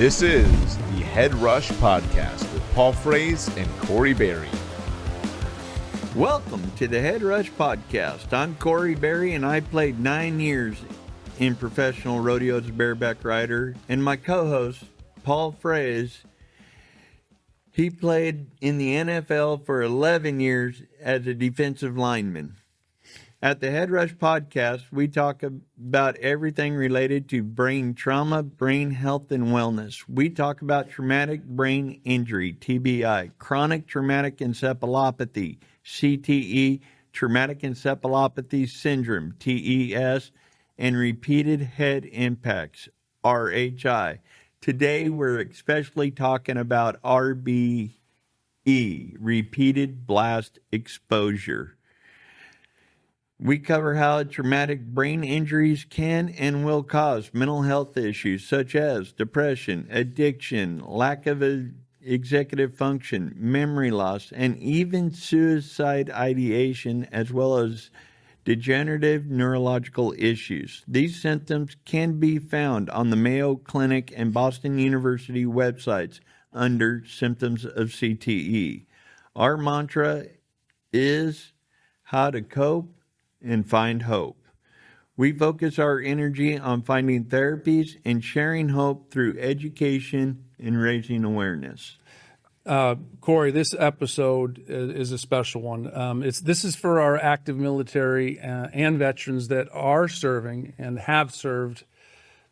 This is the Head Rush Podcast with Paul Fraze and Corey Berry. Welcome to the Head Rush Podcast. I'm Corey Berry, and I played 9 years in professional rodeo as a bareback rider. And my co-host, Paul Fraze, he played in the NFL for 11 years as a defensive lineman. At the Head Rush Podcast, we talk about everything related to brain trauma, brain health, and wellness. We talk about traumatic brain injury, TBI, chronic traumatic encephalopathy, CTE, traumatic encephalopathy syndrome, TES, and repeated head impacts, RHI. Today, we're especially talking about RBE, repeated blast exposure. We cover how traumatic brain injuries can and will cause mental health issues such as depression, addiction, lack of executive function, memory loss, and even suicide ideation, as well as degenerative neurological issues. These symptoms can be found on the Mayo Clinic and Boston University websites under symptoms of CTE. Our mantra is how to cope and find hope. We focus our energy on finding therapies and sharing hope through education and raising awareness. Corey, this episode is a special one. This is for our active military and veterans that are serving and have served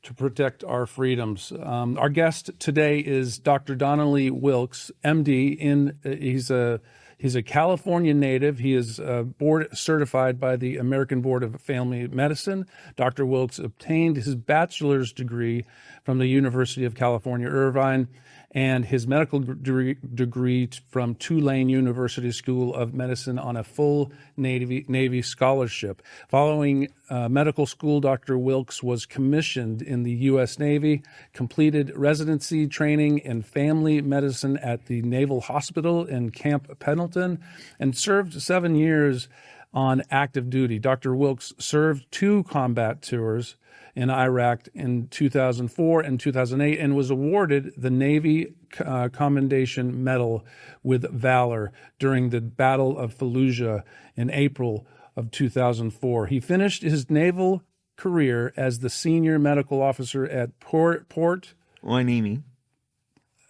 to protect our freedoms. Our guest today is Dr. Donnelly Wilkes, MD. He's a California native. He is board certified by the American Board of Family Medicine. Dr. Wilkes obtained his bachelor's degree from the University of California, Irvine, and his medical degree from Tulane University School of Medicine on a full Navy scholarship. Following medical school, Dr. Wilkes was commissioned in the U.S. Navy, completed residency training in family medicine at the Naval Hospital in Camp Pendleton, and served 7 years on active duty. Dr. Wilkes served 2 combat tours in Iraq in 2004 and 2008 and was awarded the Navy Commendation Medal with Valor during the Battle of Fallujah in April of 2004. He finished his naval career as the senior medical officer at Port Hueneme.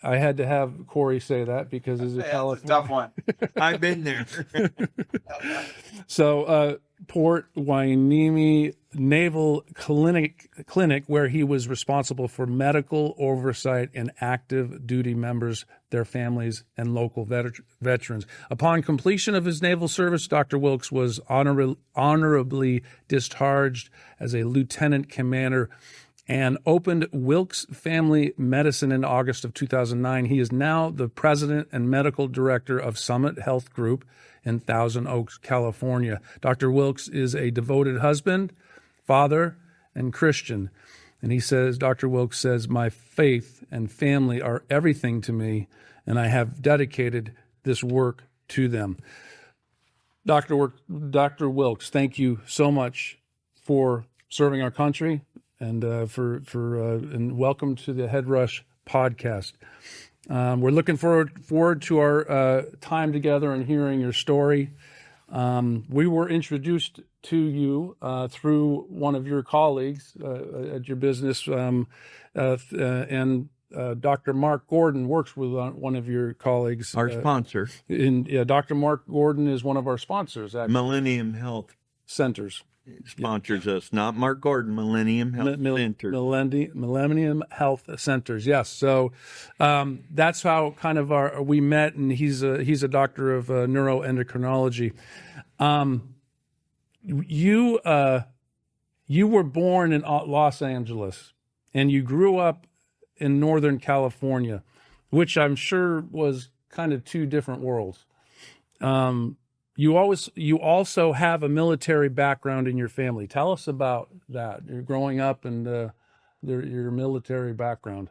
I had to have Corey say that because it's a California. It's a tough one. I've been there. So, Port Hueneme Naval Clinic, where he was responsible for medical oversight and active duty members, their families, and local veterans. Upon completion of his naval service, Dr. Wilkes was honorably discharged as a lieutenant commander and opened Wilkes Family Medicine in August of 2009. He is now the president and medical director of Summit Health Group in Thousand Oaks, California. Dr. Wilkes is a devoted husband, father, and Christian. And he says, Dr. Wilkes says, my faith and family are everything to me, and I have dedicated this work to them. Dr. Wilkes, thank you so much for serving our country. And and welcome to the Head Rush Podcast. We're looking forward to our time together and hearing your story. We were introduced to you through one of your colleagues at your business, and Dr. Mark Gordon works with one of your colleagues. Our sponsor. Dr. Mark Gordon is one of our sponsors, actually. Millennium Health Centers. Sponsors us, not Mark Gordon, Millennium Health Center. Millennium Health Centers, yes. So that's how kind of we met, and he's a doctor of neuroendocrinology. You were born in Los Angeles, and you grew up in Northern California, which I'm sure was kind of 2 different worlds. You also have a military background in your family. Tell us about that. You're growing up and your military background.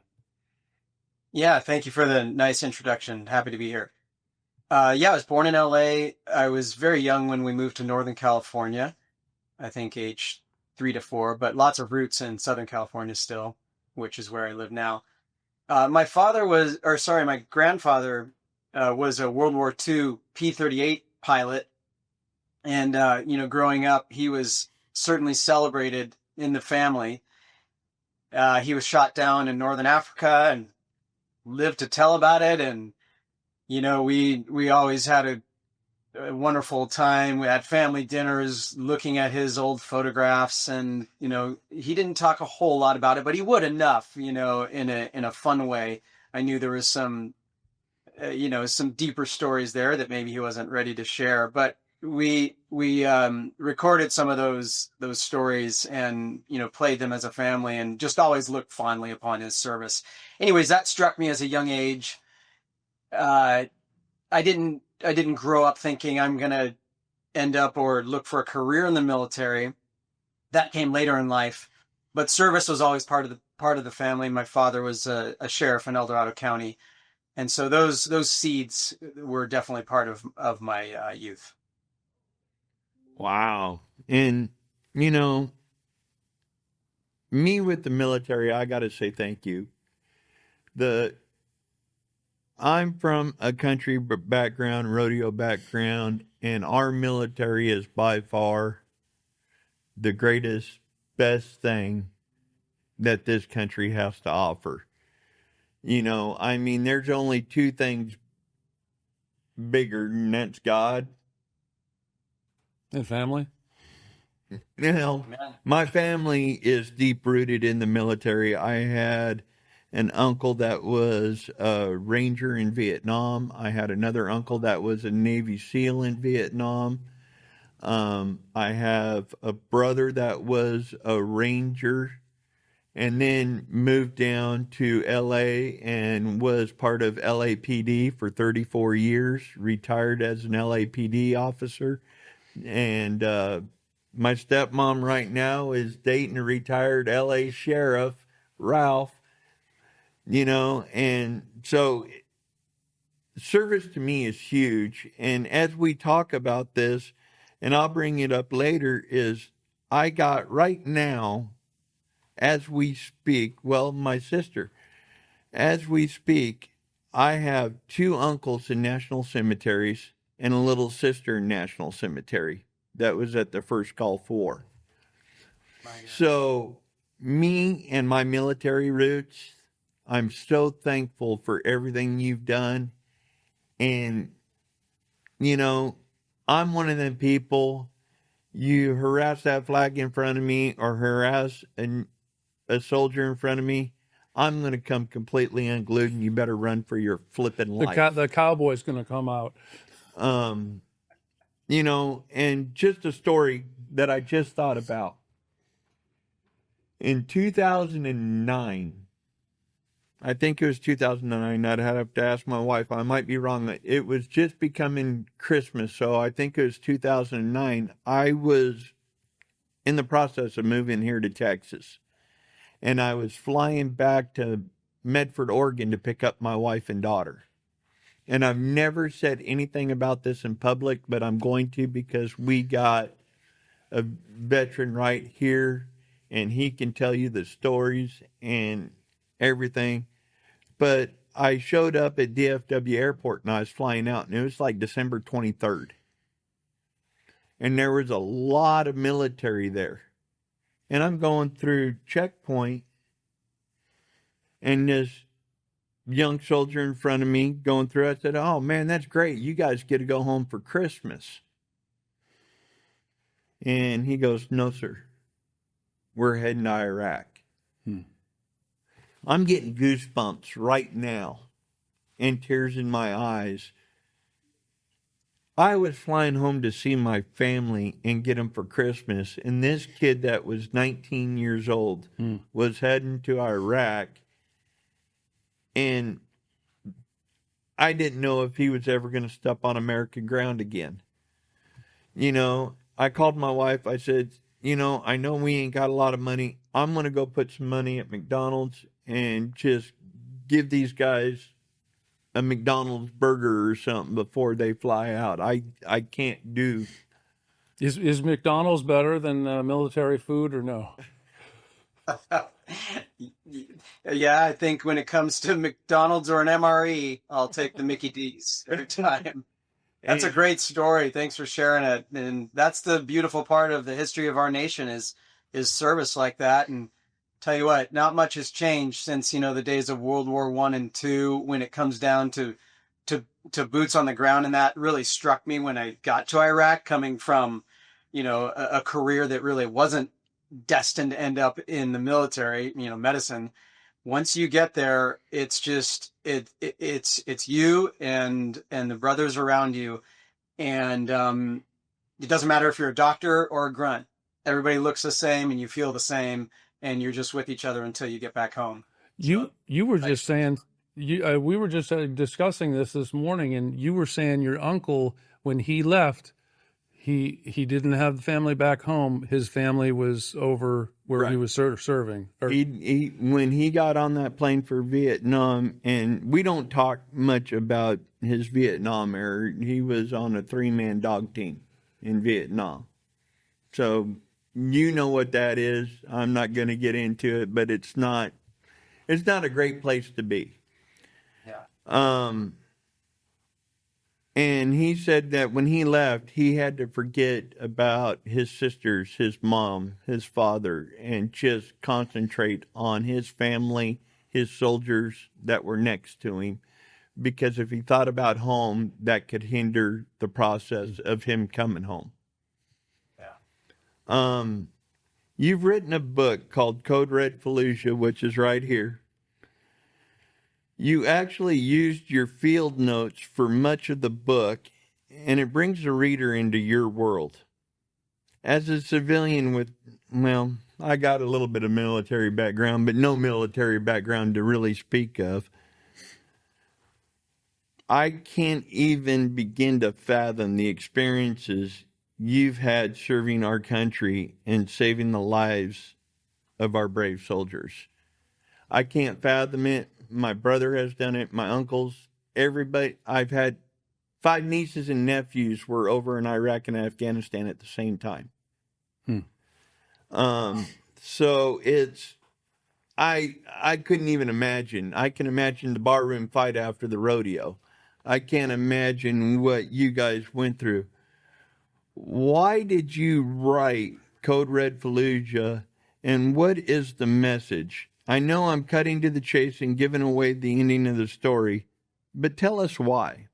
Yeah, thank you for the nice introduction. Happy to be here. I was born in LA. I was very young when we moved to Northern California, I think age 3 to 4, but lots of roots in Southern California still, which is where I live now. My grandfather was a World War II P-38 pilot. And, growing up, he was certainly celebrated in the family. He was shot down in Northern Africa and lived to tell about it. And, we always had a wonderful time. We had family dinners looking at his old photographs, and he didn't talk a whole lot about it, but he would enough, in a fun way. I knew there was some deeper stories there that maybe he wasn't ready to share, but we recorded some of those stories and played them as a family, and just always looked fondly upon his service. Anyways, that struck me as a young age. I didn't grow up thinking I'm going to end up or look for a career in the military. That came later in life, but service was always part of the family. My father was a sheriff in El Dorado County, and so those seeds were definitely part of my youth. Wow. And me with the military, I got to say thank you. I'm from a country background, rodeo background, and our military is by far the greatest, best thing that this country has to offer. There's only two things bigger, and that's God And family? My family is deep rooted in the military. I had an uncle that was a Ranger in Vietnam. I had another uncle that was a Navy SEAL in Vietnam. I have a brother that was a Ranger and then moved down to LA and was part of LAPD for 34 years, retired as an LAPD officer. And my stepmom right now is dating a retired LA sheriff, Ralph. And so service to me is huge. And as we talk about this, and I'll bring it up later, is I got right now, as we speak, my sister, as we speak, I have two uncles in national cemeteries and a little sister in national cemetery that was at the first Gulf War. So me and my military roots, I'm so thankful for everything you've done. And, I'm one of them people, you harass that flag in front of me or harass a soldier in front of me, I'm going to come completely unglued and you better run for your flipping life. The cowboy's going to come out. And just a story that I just thought about. In 2009, I think it was 2009. I'd have to ask my wife. I might be wrong. It was just becoming Christmas, so I think it was 2009. I was in the process of moving here to Texas, and I was flying back to Medford, Oregon to pick up my wife and daughter. And I've never said anything about this in public, but I'm going to because we got a veteran right here, and he can tell you the stories and everything. But I showed up at DFW Airport and I was flying out, and it was like December 23rd. And there was a lot of military there. And I'm going through checkpoint, and this young soldier in front of me going through, I said, "Oh man, that's great. You guys get to go home for Christmas." And he goes, "No, sir. We're heading to Iraq." I'm getting goosebumps right now and tears in my eyes. I was flying home to see my family and get them for Christmas. And this kid that was 19 years old was heading to Iraq. And I didn't know if he was ever going to step on American ground again. I called my wife. I said, I know we ain't got a lot of money. I'm going to go put some money at McDonald's and just give these guys a McDonald's burger or something before they fly out. I can't do. Is McDonald's better than military food or no? Yeah, I think when it comes to McDonald's or an MRE, I'll take the Mickey D's every time. That's a great story. Thanks for sharing it. And that's the beautiful part of the history of our nation is service like that. And tell you what, not much has changed since, the days of World War I and II when it comes down to boots on the ground. And that really struck me when I got to Iraq, coming from, a career that really wasn't destined to end up in the military, medicine. Once you get there, it's just it's you and the brothers around you, and it doesn't matter if you're a doctor or a grunt. Everybody looks the same, and you feel the same, and you're just with each other until you get back home. You were just saying, we were just discussing this morning, and you were saying your uncle, when he left, he didn't have the family back home. His family was over where he was serving. He when he got on that plane for Vietnam, and we don't talk much about his Vietnam era. He was on a 3-man dog team in Vietnam. So you know what that is. I'm not going to get into it, but it's not a great place to be. Yeah. And he said that when he left, he had to forget about his sisters, his mom, his father, and just concentrate on his family, his soldiers that were next to him. Because if he thought about home, that could hinder the process of him coming home. Yeah. You've written a book called Code Red Fallujah, which is right here. You actually used your field notes for much of the book, and it brings the reader into your world. As a civilian I got a little bit of military background, but no military background to really speak of. I can't even begin to fathom the experiences you've had serving our country and saving the lives of our brave soldiers. I can't fathom it. My brother has done it. My uncles, everybody. I've had 5 nieces and nephews were over in Iraq and Afghanistan at the same time. So I couldn't even imagine. I can imagine the barroom fight after the rodeo. I can't imagine what you guys went through. Why did you write Code Red Fallujah, and what is the message? I know I'm cutting to the chase and giving away the ending of the story, but tell us why.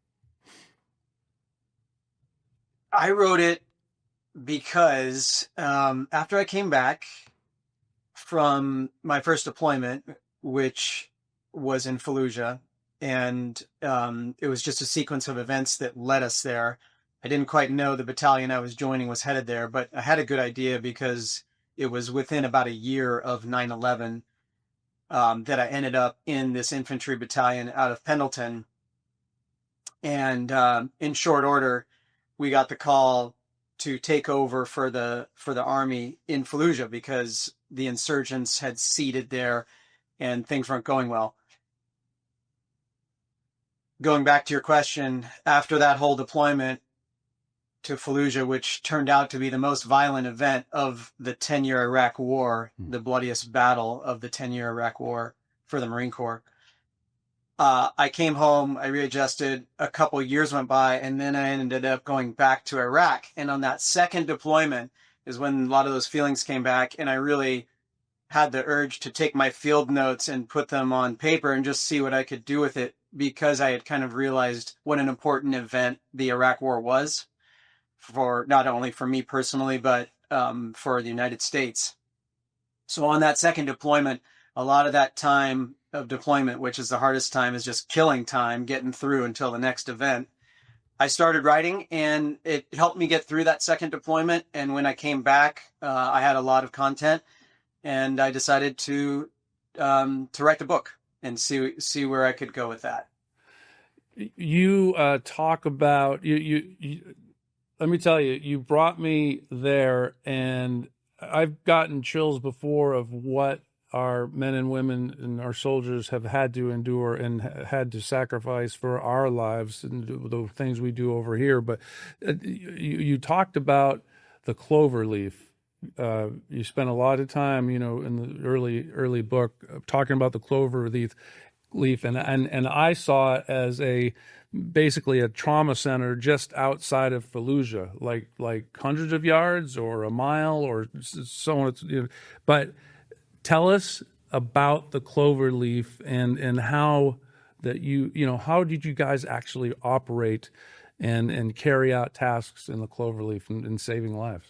I wrote it because after I came back from my first deployment, which was in Fallujah, and it was just a sequence of events that led us there. I didn't quite know the battalion I was joining was headed there, but I had a good idea because it was within about a year of 9/11 that I ended up in this infantry battalion out of Pendleton. And in short order, we got the call to take over for the army in Fallujah because the insurgents had seeded there and things weren't going well. Going back to your question, after that whole deployment to Fallujah, which turned out to be the most violent event of the 10-year Iraq War, the bloodiest battle of the 10-year Iraq War for the Marine Corps. I came home, I readjusted, a couple of years went by, and then I ended up going back to Iraq. And on that second deployment is when a lot of those feelings came back, and I really had the urge to take my field notes and put them on paper and just see what I could do with it, because I had kind of realized what an important event the Iraq War was. For not only for me personally, but for the United States. So on that second deployment, a lot of that time of deployment, which is the hardest time, is just killing time, getting through until the next event. I started writing, and it helped me get through that second deployment. And when I came back, I had a lot of content, and I decided to write the book and see where I could go with that. You talk about you. Let me tell you, you brought me there, and I've gotten chills before of what our men and women and our soldiers have had to endure and had to sacrifice for our lives and the things we do over here. But you talked about the clover leaf. You spent a lot of time, in the early book talking about the clover leaf, and I saw it as basically a trauma center just outside of Fallujah, like hundreds of yards or a mile or so on. But tell us about the clover leaf and how that how did you guys actually operate and carry out tasks in the clover leaf and saving lives?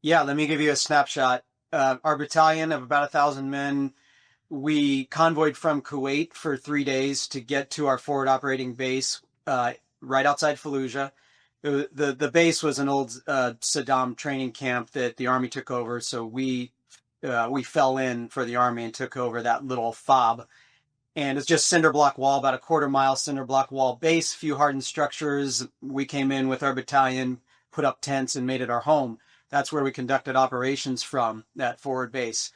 Yeah, let me give you a snapshot. Our battalion of about 1,000 men, we convoyed from Kuwait for 3 days to get to our forward operating base right outside Fallujah. The base was an old Saddam training camp that the Army took over, so we fell in for the Army and took over that little fob. And it's just cinder block wall, about a quarter-mile cinder block wall base, few hardened structures. We came in with our battalion, put up tents, and made it our home. That's where we conducted operations from, that forward base.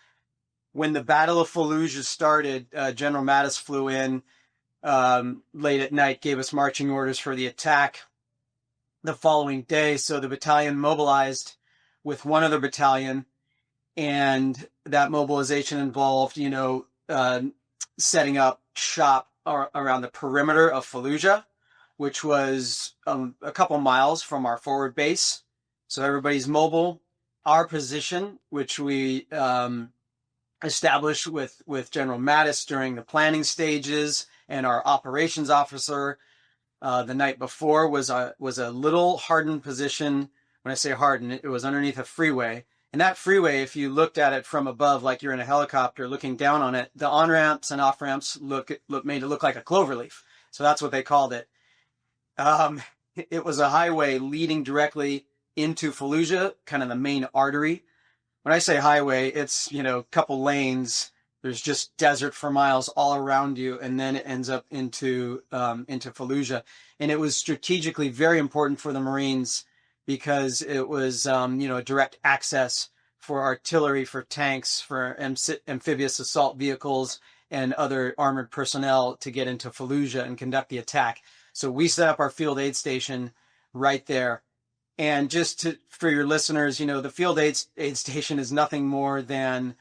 When the Battle of Fallujah started, General Mattis flew in late at night, gave us marching orders for the attack the following day. So the battalion mobilized with one other battalion, and that mobilization involved, setting up shop around the perimeter of Fallujah, which was a couple miles from our forward base. So everybody's mobile. Our position, which we established with General Mattis during the planning stages, and our operations officer the night before, was a little hardened position. When I say hardened, it was underneath a freeway. And that freeway, if you looked at it from above, like you're in a helicopter looking down on it, the on-ramps and off-ramps made it look like a cloverleaf. So that's what they called it. It was a highway leading directly into Fallujah, kind of the main artery. When I say highway, it's, a couple lanes. There's just desert for miles all around you, and then it ends up into Fallujah. And it was strategically very important for the Marines because it was, a direct access for artillery, for tanks, for amphibious assault vehicles, and other armored personnel to get into Fallujah and conduct the attack. So we set up our field aid station right there. And just for your listeners, the field aid station is nothing more than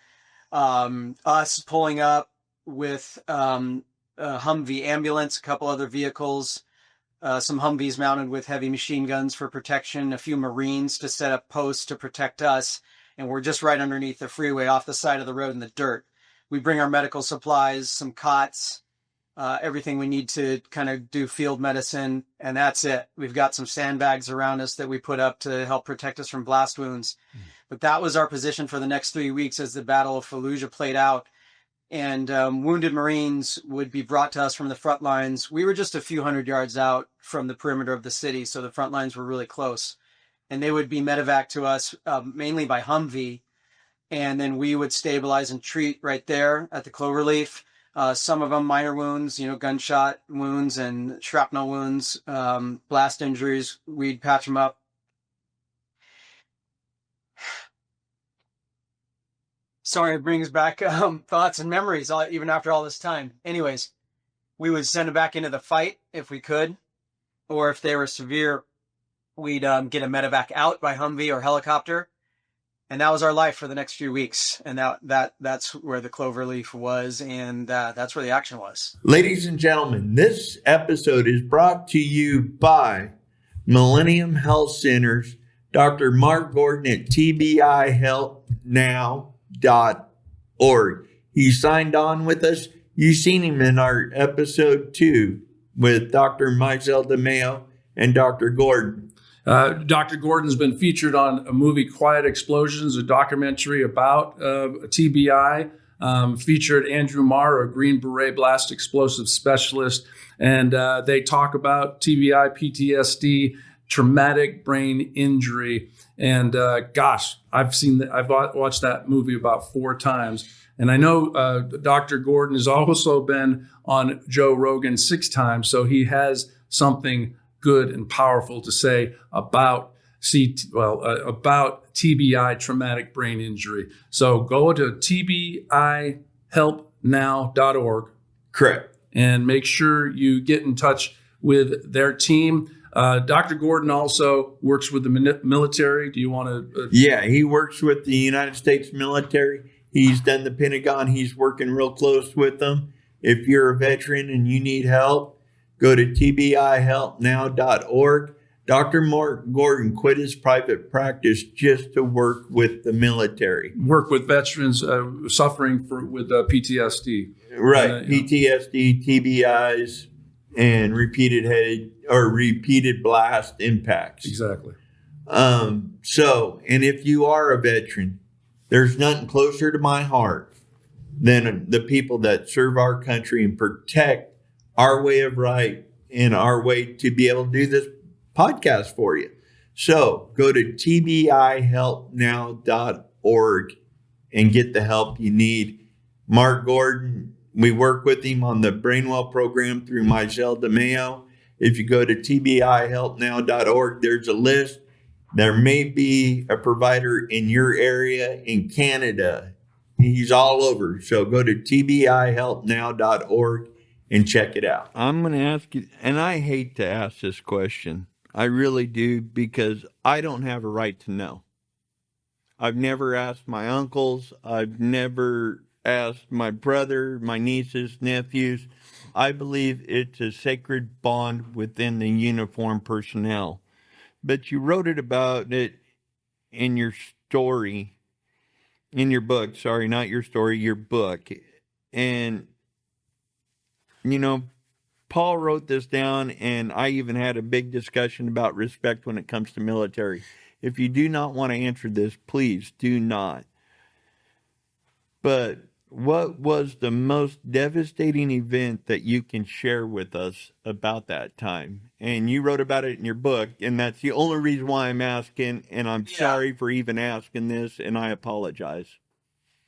us pulling up with a Humvee ambulance, a couple other vehicles, some Humvees mounted with heavy machine guns for protection, a few Marines to set up posts to protect us. And we're just right underneath the freeway off the side of the road in the dirt. We bring our medical supplies, some cots, everything we need to kind of do field medicine, and that's it. We've got some sandbags around us that we put up to help protect us from blast wounds. But that was our position for the next 3 weeks as the Battle of Fallujah played out. And wounded Marines would be brought to us from the front lines. We were just a few hundred yards out from the perimeter of the city, so the front lines were really close. And they would be medevac to us mainly by Humvee, and then we would stabilize and treat right there at the Cloverleaf. Some of them minor wounds, gunshot wounds and shrapnel wounds, blast injuries. We'd patch them up. Sorry, it brings back thoughts and memories even after all this time. Anyways, we would send them back into the fight if we could, or if they were severe, we'd get a medevac out by Humvee or helicopter. And that was our life for the next few weeks. And that's where the Cloverleaf was, and that's where the action was. Ladies and gentlemen, this episode is brought to you by Millennium Health Centers, Dr. Mark Gordon at tbihelpnow.org. He signed on with us. You've seen him in our episode 2 with Dr. Mizell DeMeo and Dr. Gordon. Dr. Gordon's been featured on a movie, Quiet Explosions, a documentary about TBI, featured Andrew Marr, a Green Beret blast explosive specialist, and they talk about TBI, PTSD, traumatic brain injury, and gosh, I've watched that movie about 4 times, and I know Dr. Gordon has also been on Joe Rogan 6 times, so he has something good and powerful to say about TBI, traumatic brain injury. So go to tbihelpnow.org. Correct. And make sure you get in touch with their team. Dr. Gordon also works with the military. Do you want to? Yeah, he works with the United States military. He's done the Pentagon. He's working real close with them. If you're a veteran and you need help, go to tbihelpnow.org. Dr. Mark Gordon quit his private practice just to work with the military. Work with veterans suffering with PTSD. Right, PTSD, TBIs, and repeated blast impacts. Exactly. And if you are a veteran, there's nothing closer to my heart than the people that serve our country and protect our way of right and our way to be able to do this podcast for you. So go to tbihelpnow.org and get the help you need. Mark Gordon, we work with him on the Brainwell program through Michelle DeMeo. If you go to tbihelpnow.org, there's a list. There may be a provider in your area in Canada. He's all over. So go to tbihelpnow.org and check it out. I'm going to ask you, and I hate to ask this question. I really do, because I don't have a right to know. I've never asked my uncles. I've never asked my brother, my nieces, nephews. I believe it's a sacred bond within the uniformed personnel. But you wrote about it in your story, in your book. Sorry, not your story, your book. And, Paul wrote this down, and I even had a big discussion about respect when it comes to military. If you do not want to answer this, please do not. But what was the most devastating event that you can share with us about that time? And you wrote about it in your book, and that's the only reason why I'm asking, and I'm sorry for even asking this, and I apologize.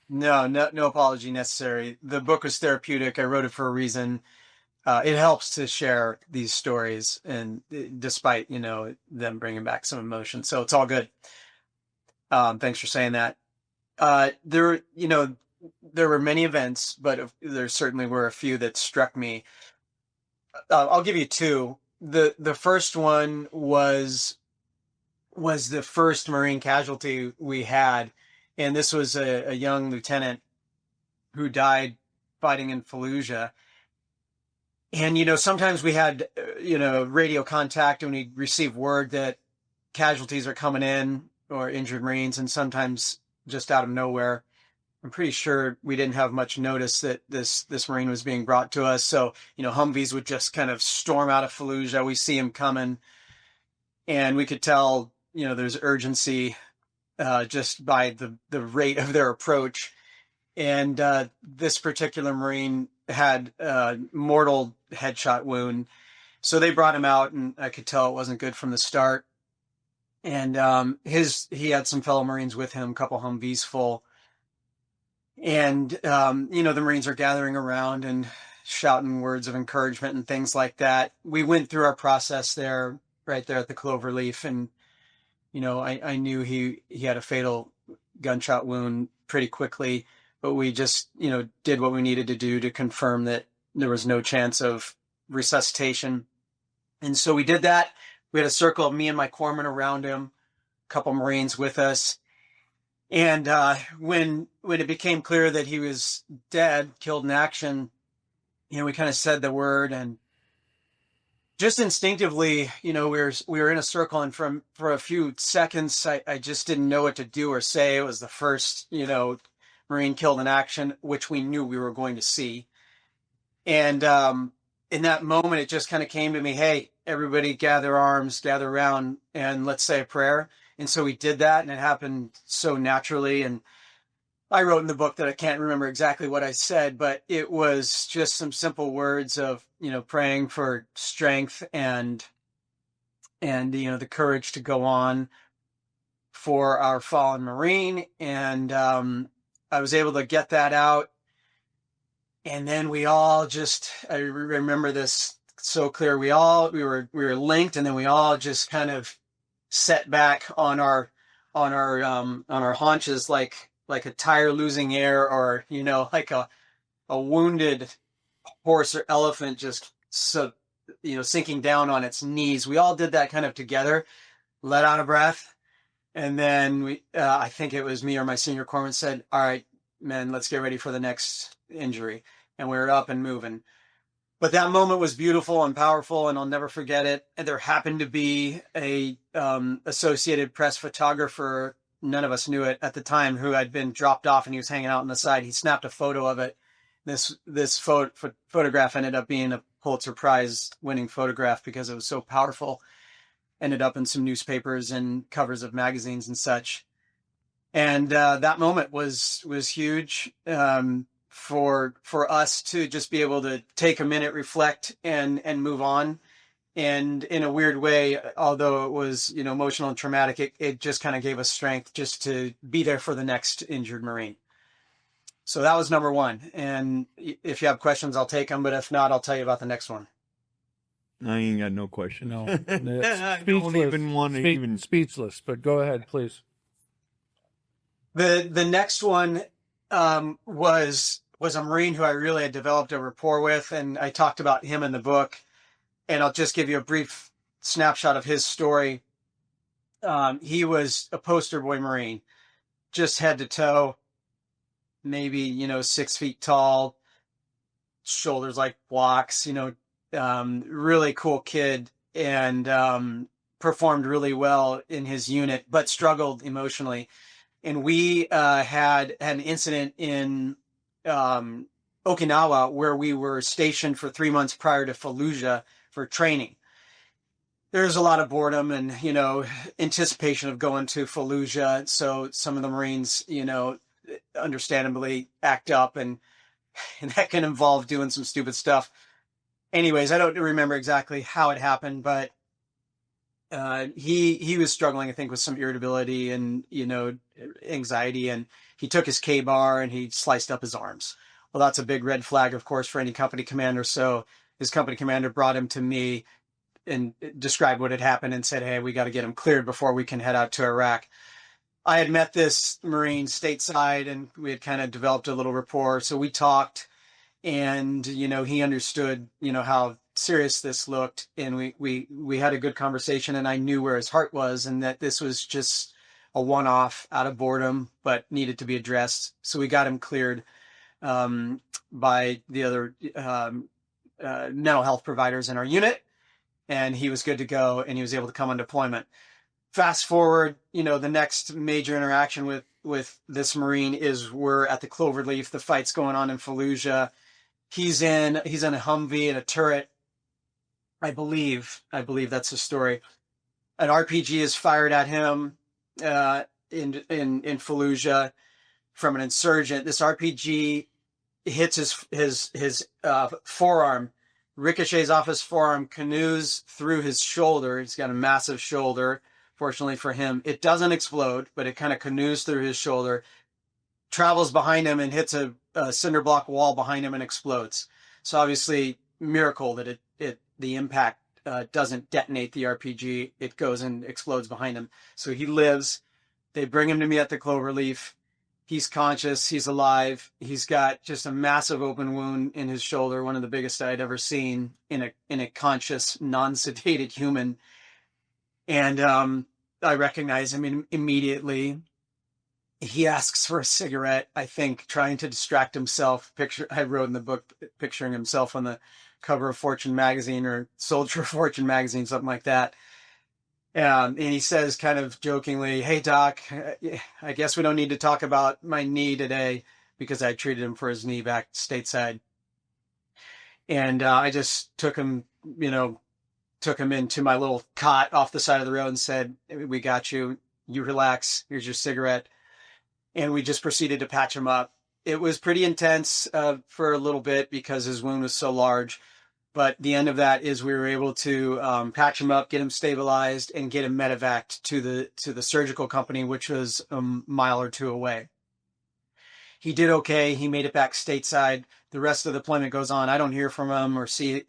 No apology necessary. The book was therapeutic. I wrote it for a reason. It helps to share these stories, and despite, them bringing back some emotion. So it's all good. Thanks for saying that. There were many events, but there certainly were a few that struck me. I'll give you two. The first one was the first Marine casualty we had. And this was a young lieutenant who died fighting in Fallujah. And, sometimes we had, radio contact and we received word that casualties are coming in or injured Marines, and sometimes just out of nowhere. I'm pretty sure we didn't have much notice that this Marine was being brought to us. So, Humvees would just kind of storm out of Fallujah. We see him coming, and we could tell, there's urgency just by the rate of their approach. And this particular Marine had a mortal headshot wound. So they brought him out, and I could tell it wasn't good from the start. And he had some fellow Marines with him, a couple Humvees full. And, the Marines are gathering around and shouting words of encouragement and things like that. We went through our process right there at the Cloverleaf. And, I knew he had a fatal gunshot wound pretty quickly, but we just, did what we needed to do to confirm that there was no chance of resuscitation. And so we did that. We had a circle of me and my corpsman around him, a couple Marines with us. And when it became clear that he was dead, killed in action, we kind of said the word, and just instinctively, we were in a circle, and for a few seconds, I just didn't know what to do or say. It was the first, Marine killed in action, which we knew we were going to see. And in that moment, it just kind of came to me, hey, everybody gather arms, gather around, and let's say a prayer. And so we did that, and it happened so naturally. And I wrote in the book that I can't remember exactly what I said, but it was just some simple words of, praying for strength and the courage to go on for our fallen Marine. And I was able to get that out. And then we all I remember this so clear. We were linked, and then we all just kind of set back on our haunches like a tire losing air, or like a wounded horse or elephant just sinking down on its knees. We all did that kind of together, let out a breath. And then I think it was me or my senior corpsman said, all right, men, let's get ready for the next injury. And we were up and moving. But that moment was beautiful and powerful, and I'll never forget it. And there happened to be a Associated Press photographer, none of us knew it at the time, who had been dropped off, and he was hanging out on the side. He snapped a photo of it. This photograph ended up being a Pulitzer Prize winning photograph because it was so powerful. Ended up in some newspapers and covers of magazines and such. And that moment was huge. For us to just be able to take a minute, reflect, and move on. And in a weird way, although it was, emotional and traumatic, it just kind of gave us strength just to be there for the next injured Marine. So that was number one. And if you have questions, I'll take them. But if not, I'll tell you about the next one. I ain't got no question. No, I don't even want to even speechless. But go ahead, please. The next one was a Marine who I really had developed a rapport with, and I talked about him in the book. And I'll just give you a brief snapshot of his story. He was a poster boy Marine, just head to toe, maybe 6 feet tall, shoulders like blocks. Really cool kid, and performed really well in his unit, but struggled emotionally. And we had an incident in Okinawa where we were stationed for 3 months prior to Fallujah for training. There's a lot of boredom and, anticipation of going to Fallujah. So some of the Marines, understandably act up, and that can involve doing some stupid stuff. Anyways, I don't remember exactly how it happened, but he was struggling, I think, with some irritability and, anxiety, and he took his K-bar and he sliced up his arms. Well, that's a big red flag, of course, for any company commander. So his company commander brought him to me and described what had happened and said, hey, we got to get him cleared before we can head out to Iraq. I had met this Marine stateside, and we had kind of developed a little rapport. So we talked, and, he understood, how serious this looked, and we had a good conversation, and I knew where his heart was, and that this was just a one-off out of boredom, but needed to be addressed. So we got him cleared by the other mental health providers in our unit, and he was good to go, and he was able to come on deployment. Fast forward, the next major interaction with this Marine is we're at the Cloverleaf. The fight's going on in Fallujah. He's in a Humvee and a turret. I believe that's the story. An RPG is fired at him in Fallujah from an insurgent. This RPG hits his forearm, ricochets off his forearm, canoes through his shoulder. He's got a massive shoulder. Fortunately for him, it doesn't explode, but it kind of canoes through his shoulder, travels behind him and hits a cinder block wall behind him and explodes. So obviously, miracle that the impact doesn't detonate the RPG. It goes and explodes behind him. So he lives. They bring him to me at the Cloverleaf. He's conscious. He's alive. He's got just a massive open wound in his shoulder, one of the biggest I'd ever seen in a conscious, non-sedated human. And I recognize him immediately. He asks for a cigarette, I think, trying to distract himself. I wrote in the book, picturing himself on the cover of Fortune magazine or Soldier of Fortune magazine, something like that. And he says kind of jokingly, hey, Doc, I guess we don't need to talk about my knee today, because I treated him for his knee back stateside. And I just took him into my little cot off the side of the road and said, we got you. You relax. Here's your cigarette. And we just proceeded to patch him up. It was pretty intense for a little bit because his wound was so large. But the end of that is we were able to patch him up, get him stabilized, and get him medevaced to the surgical company, which was a mile or two away. He did okay. He made it back stateside. The rest of the deployment goes on. I don't hear from him or see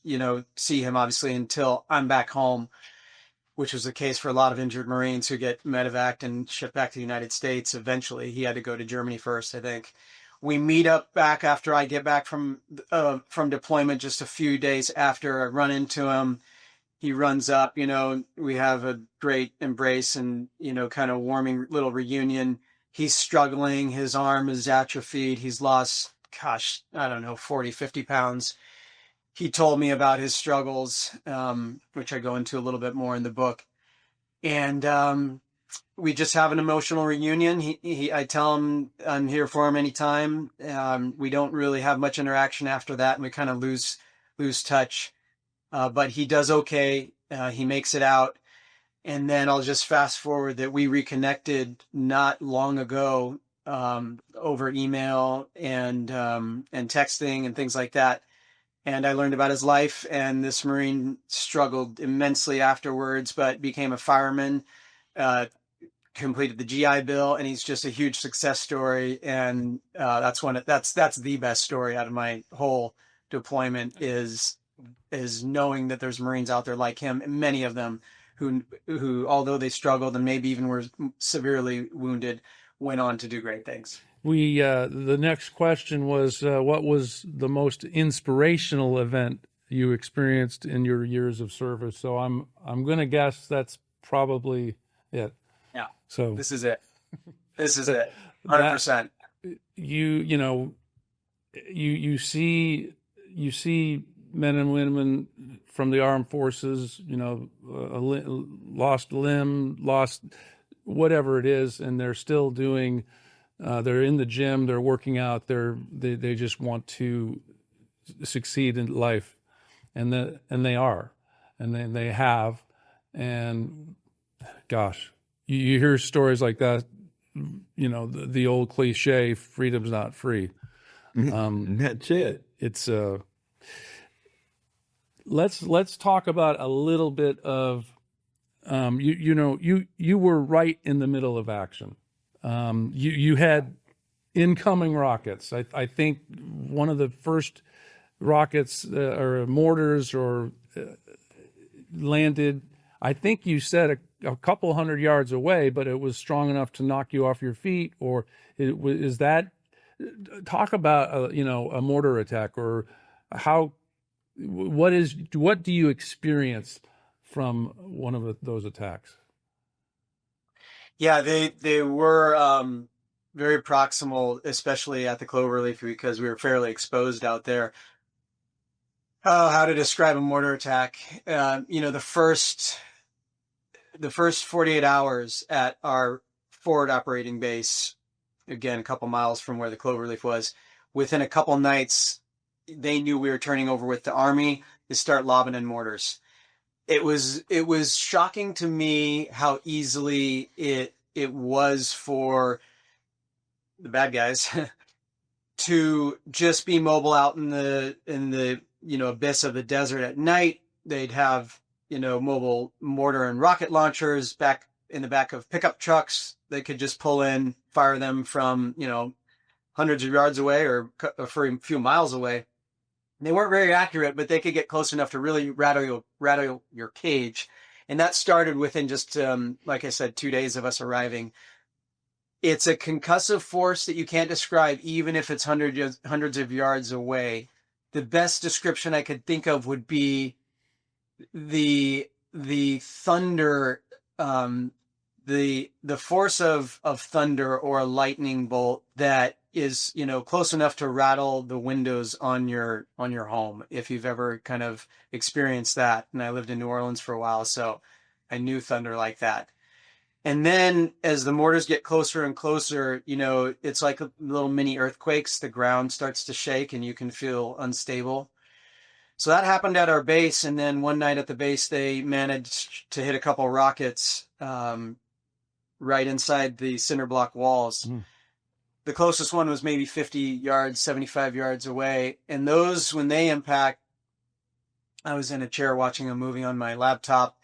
him, obviously, until I'm back home, which was the case for a lot of injured Marines who get medevaced and shipped back to the United States. Eventually, he had to go to Germany first, I think. We meet up back after I get back from deployment, just a few days after. I run into him. He runs up, we have a great embrace and, kind of warming little reunion. He's struggling. His arm is atrophied. He's lost, gosh, I don't know, 40, 50 pounds. He told me about his struggles, which I go into a little bit more in the book. And we just have an emotional reunion. I tell him I'm here for him anytime. We don't really have much interaction after that, and we kind of lose touch. But he does okay. He makes it out. And then I'll just fast forward that we reconnected not long ago over email and texting and things like that. And I learned about his life, and this Marine struggled immensely afterwards, but became a fireman, completed the GI Bill, and he's just a huge success story. And that's the best story out of my whole deployment is knowing that there's Marines out there like him, and many of them who although they struggled and maybe even were severely wounded, went on to do great things. The next question was, what was the most inspirational event you experienced in your years of service? So I'm going to guess that's probably it. Yeah. So this is it. 100%. You see men and women from the armed forces, lost limb, lost whatever it is, and they're still doing. They're in the gym. They're working out. They just want to succeed in life, and they are, and they have, and gosh, you hear stories like that. The old cliche, "Freedom's not free." That's it. It's let's talk about a little bit of you were right in the middle of action. You had incoming rockets. I think one of the first rockets or mortars landed. I think you said a couple hundred yards away, but it was strong enough to knock you off your feet. Or is that? Talk about a mortar attack, or how. What do you experience from one of those attacks? Yeah, they were very proximal, especially at the Cloverleaf, because we were fairly exposed out there. How to describe a mortar attack? The first 48 hours at our forward operating base, again, a couple miles from where the Cloverleaf was, within a couple nights, they knew we were turning over with the Army to start lobbing in mortars. It was shocking to me how easily it was for the bad guys to just be mobile out in the abyss of the desert at night. They'd have mobile mortar and rocket launchers back in the back of pickup trucks. They could just pull in, fire them from hundreds of yards away or for a few miles away. They weren't very accurate, but they could get close enough to really rattle your cage. And that started within just, like I said, 2 days of us arriving. It's a concussive force that you can't describe, even if it's hundreds of yards away. The best description I could think of would be the thunder, the force of thunder or a lightning bolt that is close enough to rattle the windows on your home, if you've ever kind of experienced that. And I lived in New Orleans for a while, so I knew thunder like that. And then as the mortars get closer and closer, it's like little mini earthquakes. The ground starts to shake and you can feel unstable. So that happened at our base. And then one night at the base, they managed to hit a couple rockets right inside the cinder block walls. Mm. The closest one was maybe 50 yards, 75 yards away. And those, when they impact, I was in a chair watching a movie on my laptop,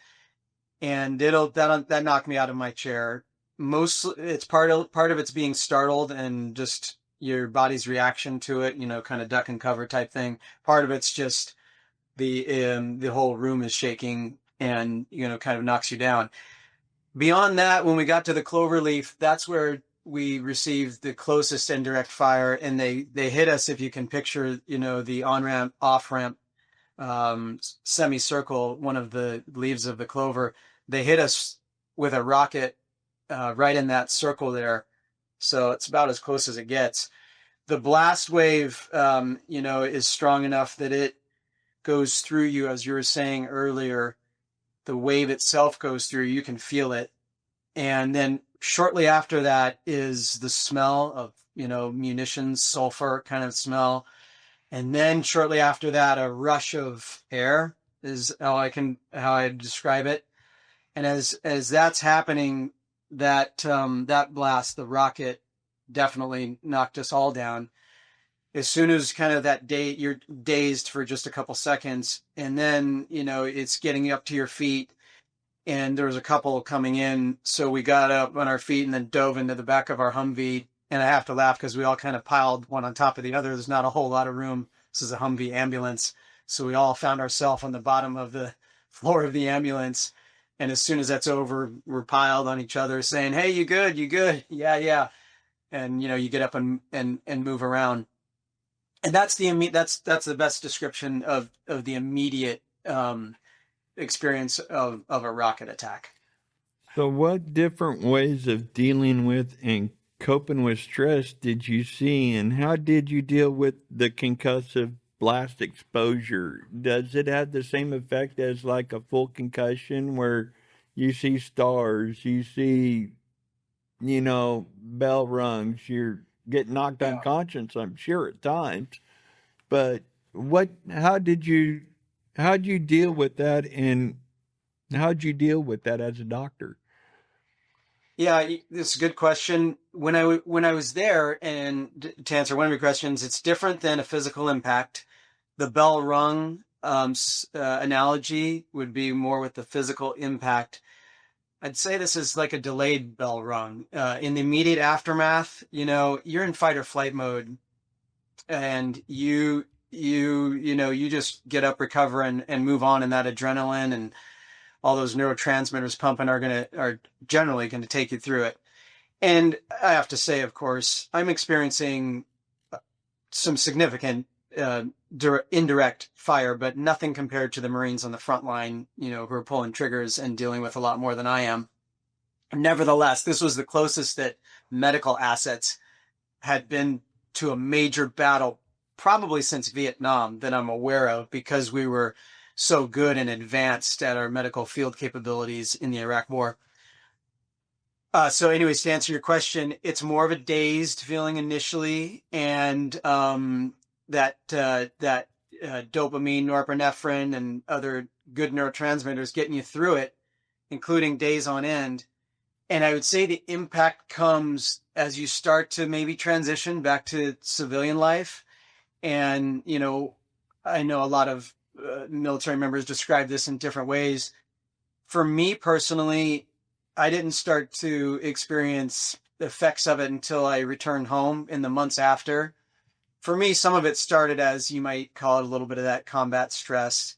and that knocked me out of my chair. It's part of it's being startled and just your body's reaction to it, kind of duck and cover type thing. Part of it's just the whole room is shaking and kind of knocks you down. Beyond that, when we got to the Cloverleaf, that's where we received the closest indirect fire, and they hit us, if you can picture, the on-ramp, off-ramp semicircle, one of the leaves of the clover. They hit us with a rocket right in that circle there. So it's about as close as it gets. The blast wave, is strong enough that it goes through you, as you were saying earlier. The wave itself goes through, you can feel it. And then shortly after that is the smell of, munitions, sulfur kind of smell. And then shortly after that, a rush of air is how I describe it. And as that's happening, that blast, the rocket, definitely knocked us all down. As soon as kind of that day, you're dazed for just a couple seconds, and then, it's getting up to your feet. And there was a couple coming in, so we got up on our feet and then dove into the back of our Humvee. And I have to laugh because we all kind of piled one on top of the other. There's not a whole lot of room. This is a Humvee ambulance. So we all found ourselves on the bottom of the floor of the ambulance. And as soon as that's over, we're piled on each other saying, "Hey, you good? You good? Yeah, yeah." And, you get up and move around. And that's the best description of the immediate experience of a rocket attack. So what different ways of dealing with and coping with stress did you see, and how did you deal with the concussive blast exposure? Does it have the same effect as like a full concussion where you see stars, you see, bell rungs, you're getting knocked unconscious, I'm sure, at times. But how'd you deal with that, and how'd you deal with that as a doctor? Yeah, this is a good question. When I was there, and to answer one of your questions, it's different than a physical impact. The bell rung analogy would be more with the physical impact. I'd say this is like a delayed bell rung. In the immediate aftermath, you're in fight or flight mode, and you just get up, recover, and move on. And that adrenaline and all those neurotransmitters pumping are generally going to take you through it. And I have to say, of course, I'm experiencing some significant indirect fire, but nothing compared to the Marines on the front line, who are pulling triggers and dealing with a lot more than I am. Nevertheless, this was the closest that medical assets had been to a major battle, probably since Vietnam, that I'm aware of, because we were so good and advanced at our medical field capabilities in the Iraq War. So anyways, to answer your question, it's more of a dazed feeling initially, and that dopamine, norepinephrine, and other good neurotransmitters getting you through it, including days on end. And I would say the impact comes as you start to maybe transition back to civilian life. And, I know a lot of military members describe this in different ways. For me personally, I didn't start to experience the effects of it until I returned home in the months after. For me, some of it started as, you might call it, a little bit of that combat stress,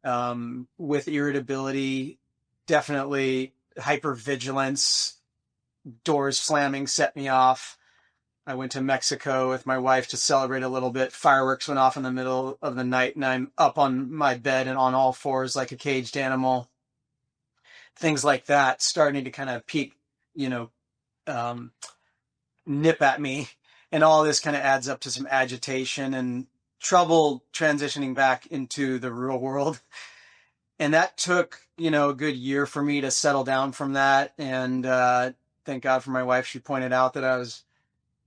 with irritability, definitely hypervigilance, doors slamming set me off. I went to Mexico with my wife to celebrate a little bit. Fireworks went off in the middle of the night, and I'm up on my bed and on all fours like a caged animal. Things like that starting to kind of peak, nip at me. And all this kind of adds up to some agitation and trouble transitioning back into the real world. And that took, a good year for me to settle down from that. And thank God for my wife. She pointed out that I was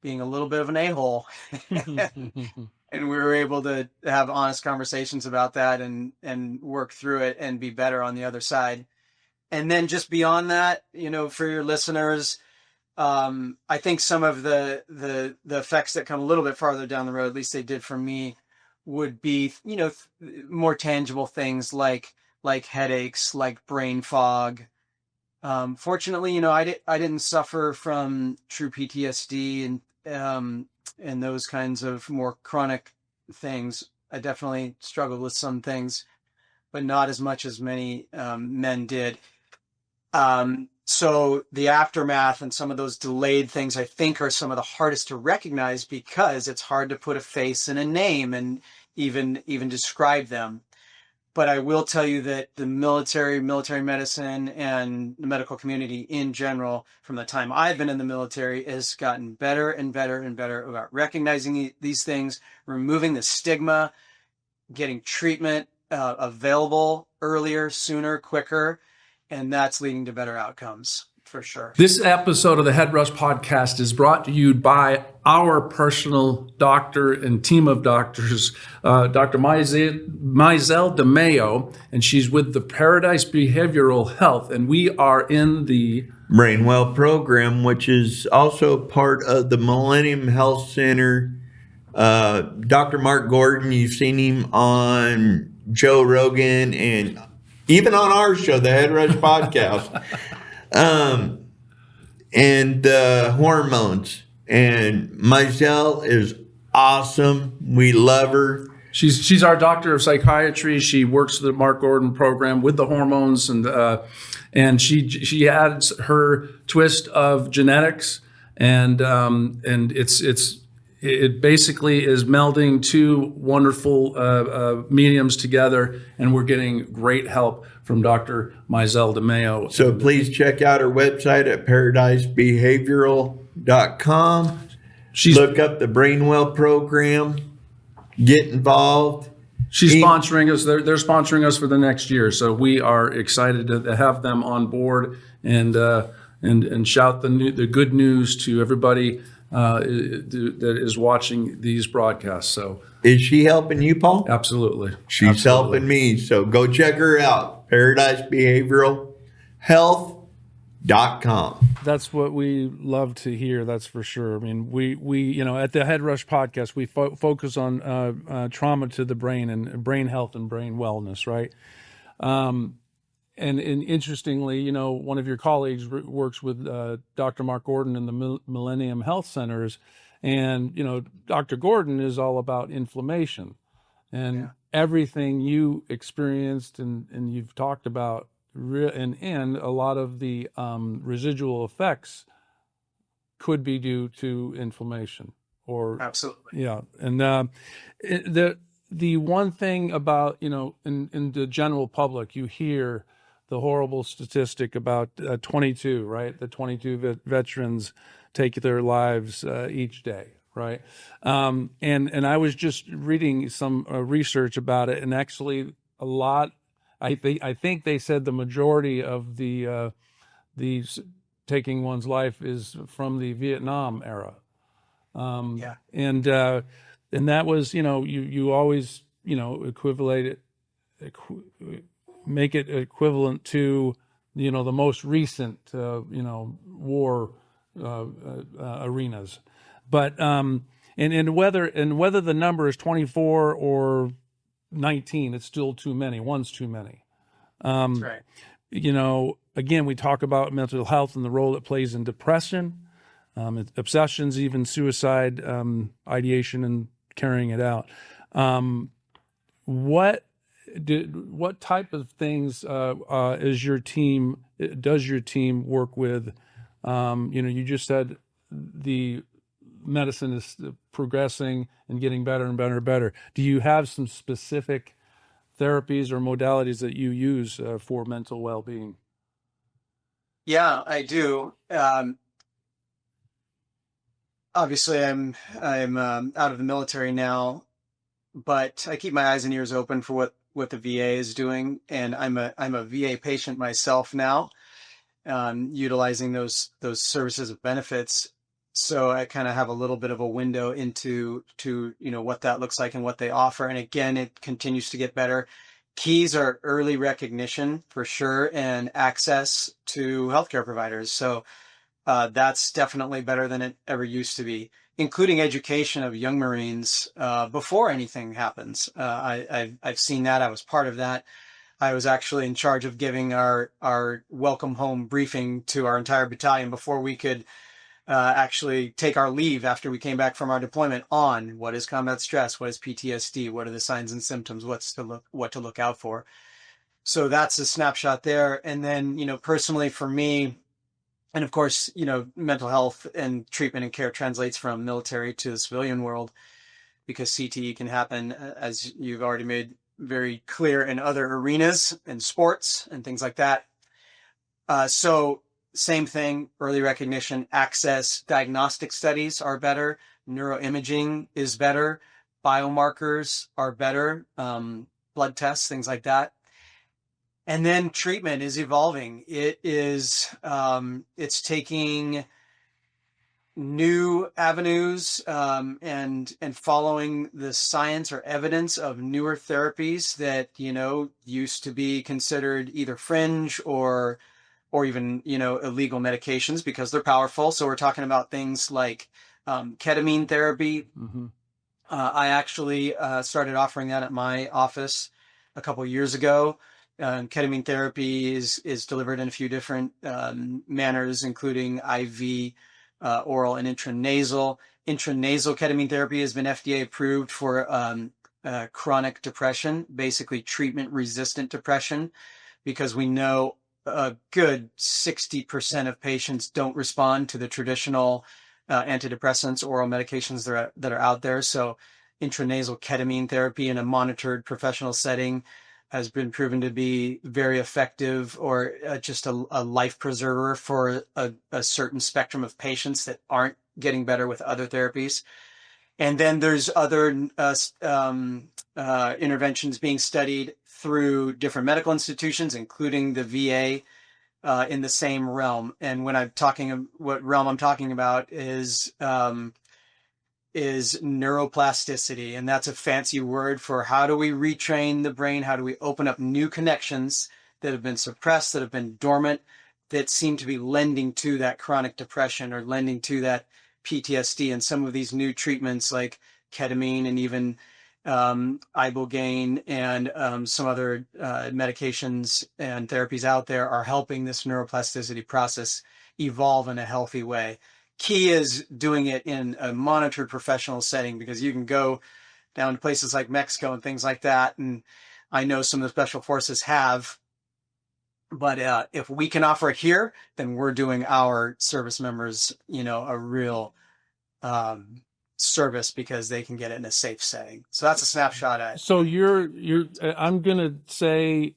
being a little bit of an a-hole. And we were able to have honest conversations about that and work through it and be better on the other side. And then just beyond that, for your listeners, I think some of the effects that come a little bit farther down the road, at least they did for me, would be, more tangible things like headaches, like brain fog. Fortunately, I didn't suffer from true PTSD and those kinds of more chronic things. I definitely struggled with some things, but not as much as many men did. So the aftermath and some of those delayed things, I think, are some of the hardest to recognize because it's hard to put a face and a name and even describe them. But I will tell you that the military medicine, and the medical community in general, from the time I've been in the military, has gotten better and better and better about recognizing these things, removing the stigma, getting treatment available earlier, sooner, quicker, and that's leading to better outcomes for sure. This episode of the Head Rush podcast is brought to you by our personal doctor and team of doctors, Dr. Mizelle DeMayo, and she's with the Paradise Behavioral Health, and we are in the Brainwell program, which is also part of the Millennium Health Center. Dr. Mark Gordon, you've seen him on Joe Rogan and even on our show, the Head Rush podcast. And hormones. And Mizelle is awesome. We love her. She's our doctor of psychiatry. She works the Mark Gordon program with the hormones, and she adds her twist of genetics, and it basically is melding two wonderful mediums together, and we're getting great help from Dr. Mizelle DeMayo. So please check out her website at paradisebehavioral.com. Look up the Brainwell program. Get involved. She's sponsoring us. They're sponsoring us for the next year, so we are excited to have them on board and shout the good news to everybody that is watching these broadcasts. So, is she helping you, Paul? Absolutely. She's helping me. So go check her out. ParadiseBehavioralHealth.com. That's what we love to hear. That's for sure. I mean, we at the Head Rush podcast, we focus on trauma to the brain and brain health and brain wellness, right? And interestingly, one of your colleagues works with Dr. Mark Gordon in the Millennium Health Centers, and Dr. Gordon is all about inflammation, and everything you experienced and you've talked about, and a lot of the residual effects could be due to inflammation. Or absolutely, yeah, and the one thing about in the general public, you hear the horrible statistic about 22, right? The 22 veterans take their lives each day, right? And I was just reading some research about it, and actually a lot. I think they said the majority of the taking one's life is from the Vietnam era. And that was you always make it equivalent to the most recent war arenas, but and whether the number is 24 or 19, it's still too many. One's too many. That's right. Again, we talk about mental health and the role it plays in depression, obsessions, even suicide, ideation, and carrying it out. What type of things does your team work with? You just said the medicine is progressing and getting better and better and better. Do you have some specific therapies or modalities that you use for mental well-being? Yeah, I do. Obviously, I'm out of the military now, but I keep my eyes and ears open for what the VA is doing, and I'm a VA patient myself now, utilizing those services of benefits. So I kind of have a little bit of a window into what that looks like and what they offer. And again, it continues to get better. Keys are early recognition for sure, and access to healthcare providers. So that's definitely better than it ever used to be, including education of young Marines before anything happens. I've seen that. I was part of that. I was actually in charge of giving our welcome home briefing to our entire battalion before we could actually take our leave after we came back from our deployment on what is combat stress, what is PTSD, what are the signs and symptoms, what to look out for. So that's a snapshot there. And then, personally for me, And of course, mental health and treatment and care translates from military to the civilian world, because CTE can happen, as you've already made very clear, in other arenas, in sports and things like that. So same thing, early recognition, access, diagnostic studies are better, neuroimaging is better, biomarkers are better, blood tests, things like that. And then treatment is evolving. It's taking new avenues, and following the science or evidence of newer therapies that used to be considered either fringe or even illegal medications because they're powerful. So we're talking about things like ketamine therapy. Mm-hmm. I actually started offering that at my office a couple of years ago. Ketamine therapy is delivered in a few different manners, including IV, oral, and intranasal. Intranasal ketamine therapy has been FDA approved for chronic depression, basically treatment-resistant depression, because we know a good 60% of patients don't respond to the traditional antidepressants, oral medications that are out there. So intranasal ketamine therapy in a monitored professional setting has been proven to be very effective, or just a life preserver for a certain spectrum of patients that aren't getting better with other therapies. And then there's other interventions being studied through different medical institutions, including the VA, in the same realm. And when what realm I'm talking about is neuroplasticity. And that's a fancy word for how do we retrain the brain? How do we open up new connections that have been suppressed, that have been dormant, that seem to be lending to that chronic depression or lending to that PTSD? And some of these new treatments like ketamine and even ibogaine and some other medications and therapies out there are helping this neuroplasticity process evolve in a healthy way. Key is doing it in a monitored professional setting, because you can go down to places like Mexico and things like that. And I know some of the special forces have, but if we can offer it here, then we're doing our service members, a real service, because they can get it in a safe setting. So that's a snapshot at. So you're I'm gonna say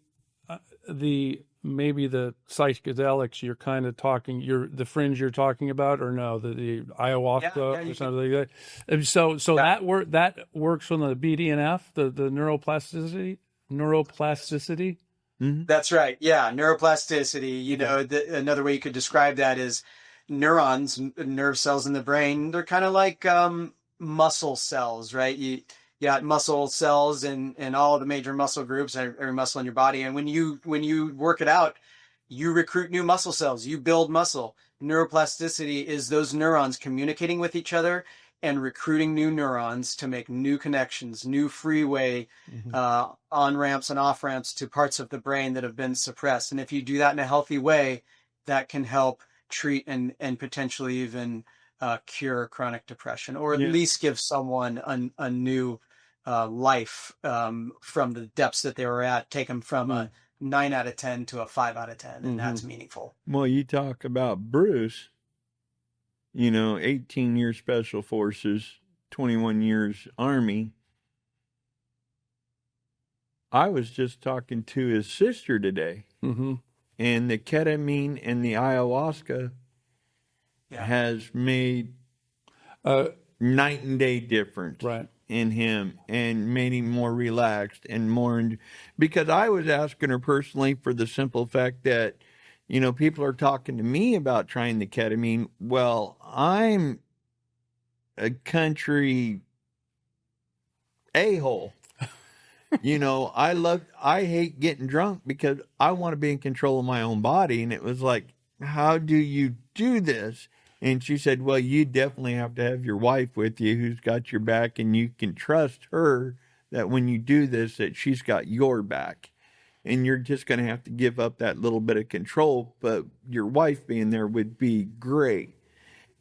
maybe the psychedelics you're kind of talking, the fringe you're talking about, or no, the ayahuasca or something like that. So that works on the BDNF, the neuroplasticity. Mm-hmm. That's right. Yeah, neuroplasticity. Another way you could describe that is neurons, nerve cells in the brain. They're kind of like muscle cells, right? You got muscle cells in all of the major muscle groups, every muscle in your body. And when you work it out, you recruit new muscle cells, you build muscle. Neuroplasticity is those neurons communicating with each other and recruiting new neurons to make new connections, new freeway on-ramps and off-ramps to parts of the brain that have been suppressed. And if you do that in a healthy way, that can help treat and potentially even cure chronic depression, or at least give someone a new life from the depths that they were at, take them from a 9 out of 10 to a 5 out of 10. And that's meaningful. Well, you talk about Bruce, 18 years Special Forces, 21 years Army. I was just talking to his sister today, and the ketamine and the ayahuasca has made night and day difference in him, and made him more relaxed and more. Because I was asking her personally for the simple fact that, people are talking to me about trying the ketamine. Well, I'm a country a-hole. I hate getting drunk because I want to be in control of my own body. And it was like, how do you do this? And she said, well, you definitely have to have your wife with you who's got your back, and you can trust her that when you do this, that she's got your back. And you're just going to have to give up that little bit of control, but your wife being there would be great.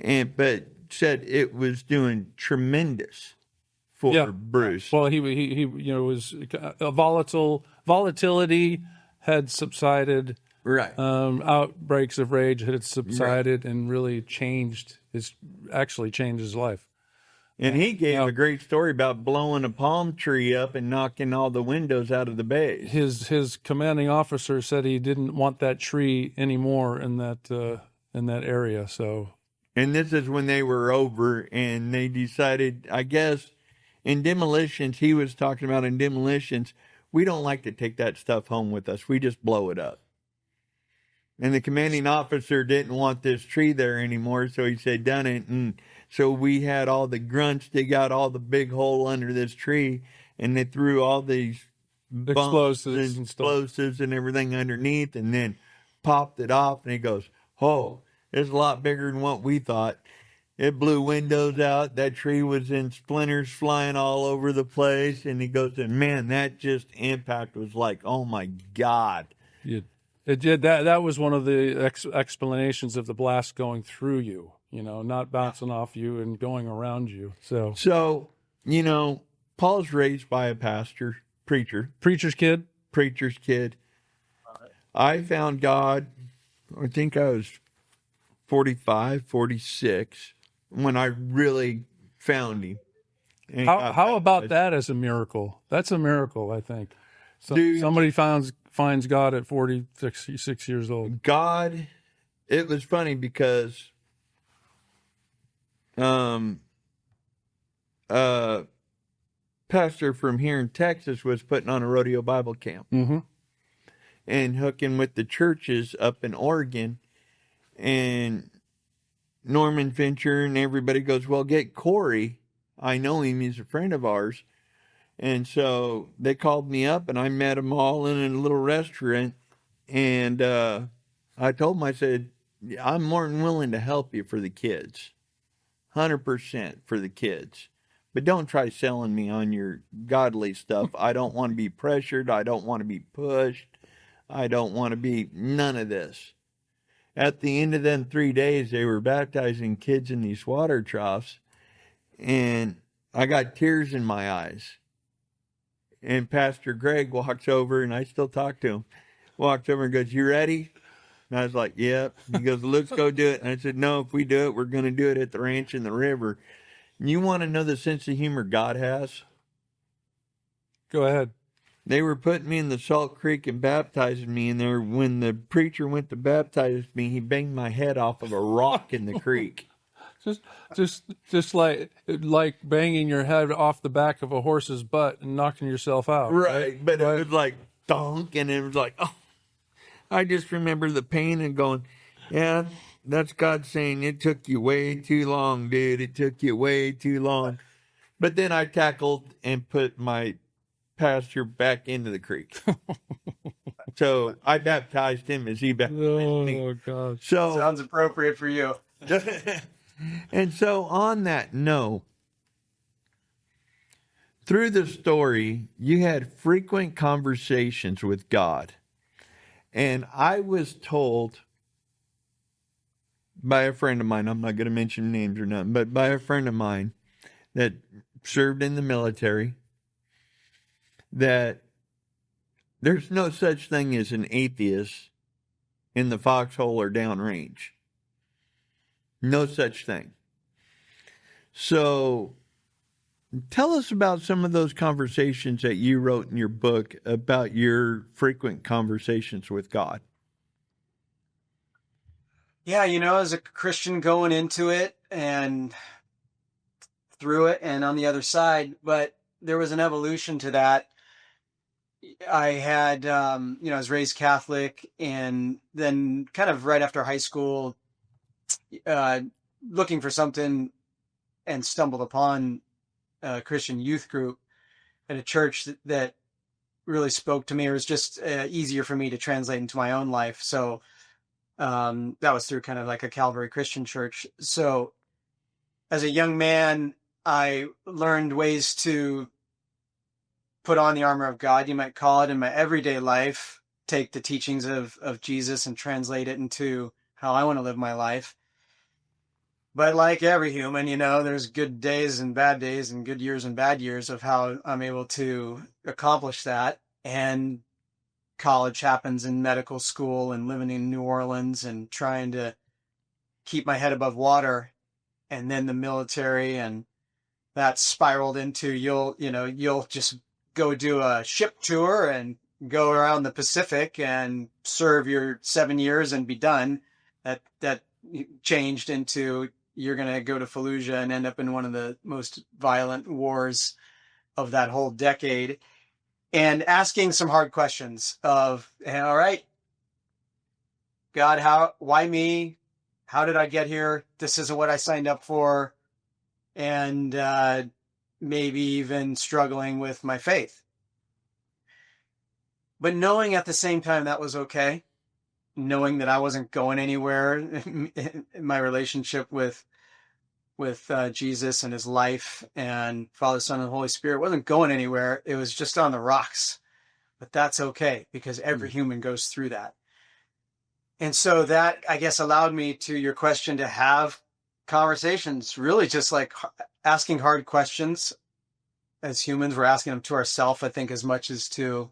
But said it was doing tremendous for Bruce. Well, he was volatility had subsided. Right. Outbreaks of rage had subsided and really changed his life. And he gave a great story about blowing a palm tree up and knocking all the windows out of the base. His commanding officer said he didn't want that tree anymore in that area. So, and this is when they were over, and they decided, I guess, in demolitions, he was talking about in demolitions, we don't like to take that stuff home with us. We just blow it up. And the commanding officer didn't want this tree there anymore, so he said, done it. And so we had all the grunts dig out all the big hole under this tree, and they threw all these explosives and everything underneath, and then popped it off. And he goes, oh, it's a lot bigger than what we thought. It blew windows out. That tree was in splinters flying all over the place. And he goes, and man, that just impact was like, oh my God. Yeah. It did. That was one of the explanations of the blast going through you, not bouncing off you and going around you. So, Paul's raised by a preacher's kid. I found God, I think I was 45, 46, when I really found him. How about that as a miracle? That's a miracle, I think. Somebody finds God at 46 years old. God, it was funny because pastor from here in Texas was putting on a rodeo Bible camp and hooking with the churches up in Oregon, and Norman Fincher and everybody goes, well, get Corey. I know him. He's a friend of ours. And so they called me up, and I met them all in a little restaurant. And I told them, I said, I'm more than willing to help you for the kids. 100% for the kids. But don't try selling me on your godly stuff. I don't want to be pressured. I don't want to be pushed. I don't want to be none of this. At the end of them 3 days, they were baptizing kids in these water troughs. And I got tears in my eyes. And Pastor Greg walks over, and I still talk to him, walks over and goes, you ready? And I was like, yep. He goes, let's go do it. And I said, no, if we do it, we're going to do it at the ranch in the river. And you want to know the sense of humor God has? Go ahead. They were putting me in the Salt Creek and baptizing me in there. When the preacher went to baptize me, he banged my head off of a rock in the creek. Just like banging your head off the back of a horse's butt and knocking yourself out. Right. But it was like donk, and it was like, oh. I just remember the pain and going, yeah, that's God saying, it took you way too long, dude. It took you way too long. But then I tackled and put my pastor back into the creek. So I baptized him as he baptized me. Oh, God. So sounds appropriate for you. And so on that note, through the story, you had frequent conversations with God. And I was told by a friend of mine, I'm not going to mention names or nothing, but by a friend of mine that served in the military, that there's no such thing as an atheist in the foxhole or downrange. No such thing. So tell us about some of those conversations that you wrote in your book about your frequent conversations with God. Yeah, as a Christian going into it and through it and on the other side, but there was an evolution to that. I had, I was raised Catholic, and then kind of right after high school, looking for something, and stumbled upon a Christian youth group at a church that really spoke to me. It was just easier for me to translate into my own life. So that was through kind of like a Calvary Christian church. So as a young man, I learned ways to put on the armor of God, you might call it, in my everyday life, take the teachings of Jesus and translate it into how I want to live my life. But like every human, there's good days and bad days, and good years and bad years of how I'm able to accomplish that. And college happens in medical school and living in New Orleans and trying to keep my head above water, and then the military, and that spiraled into you'll just go do a ship tour and go around the Pacific and serve your 7 years and be done. That changed into you're going to go to Fallujah and end up in one of the most violent wars of that whole decade, and asking some hard questions of, all right, God, why me? How did I get here? This isn't what I signed up for. And maybe even struggling with my faith. But knowing at the same time that was okay, knowing that I wasn't going anywhere in my relationship with Jesus and his life and Father, Son, and Holy Spirit wasn't going anywhere. It was just on the rocks. But that's okay, because every human goes through that. And so that, I guess, allowed me, to your question, to have conversations, really just like asking hard questions as humans. We're asking them to ourselves, I think, as much as to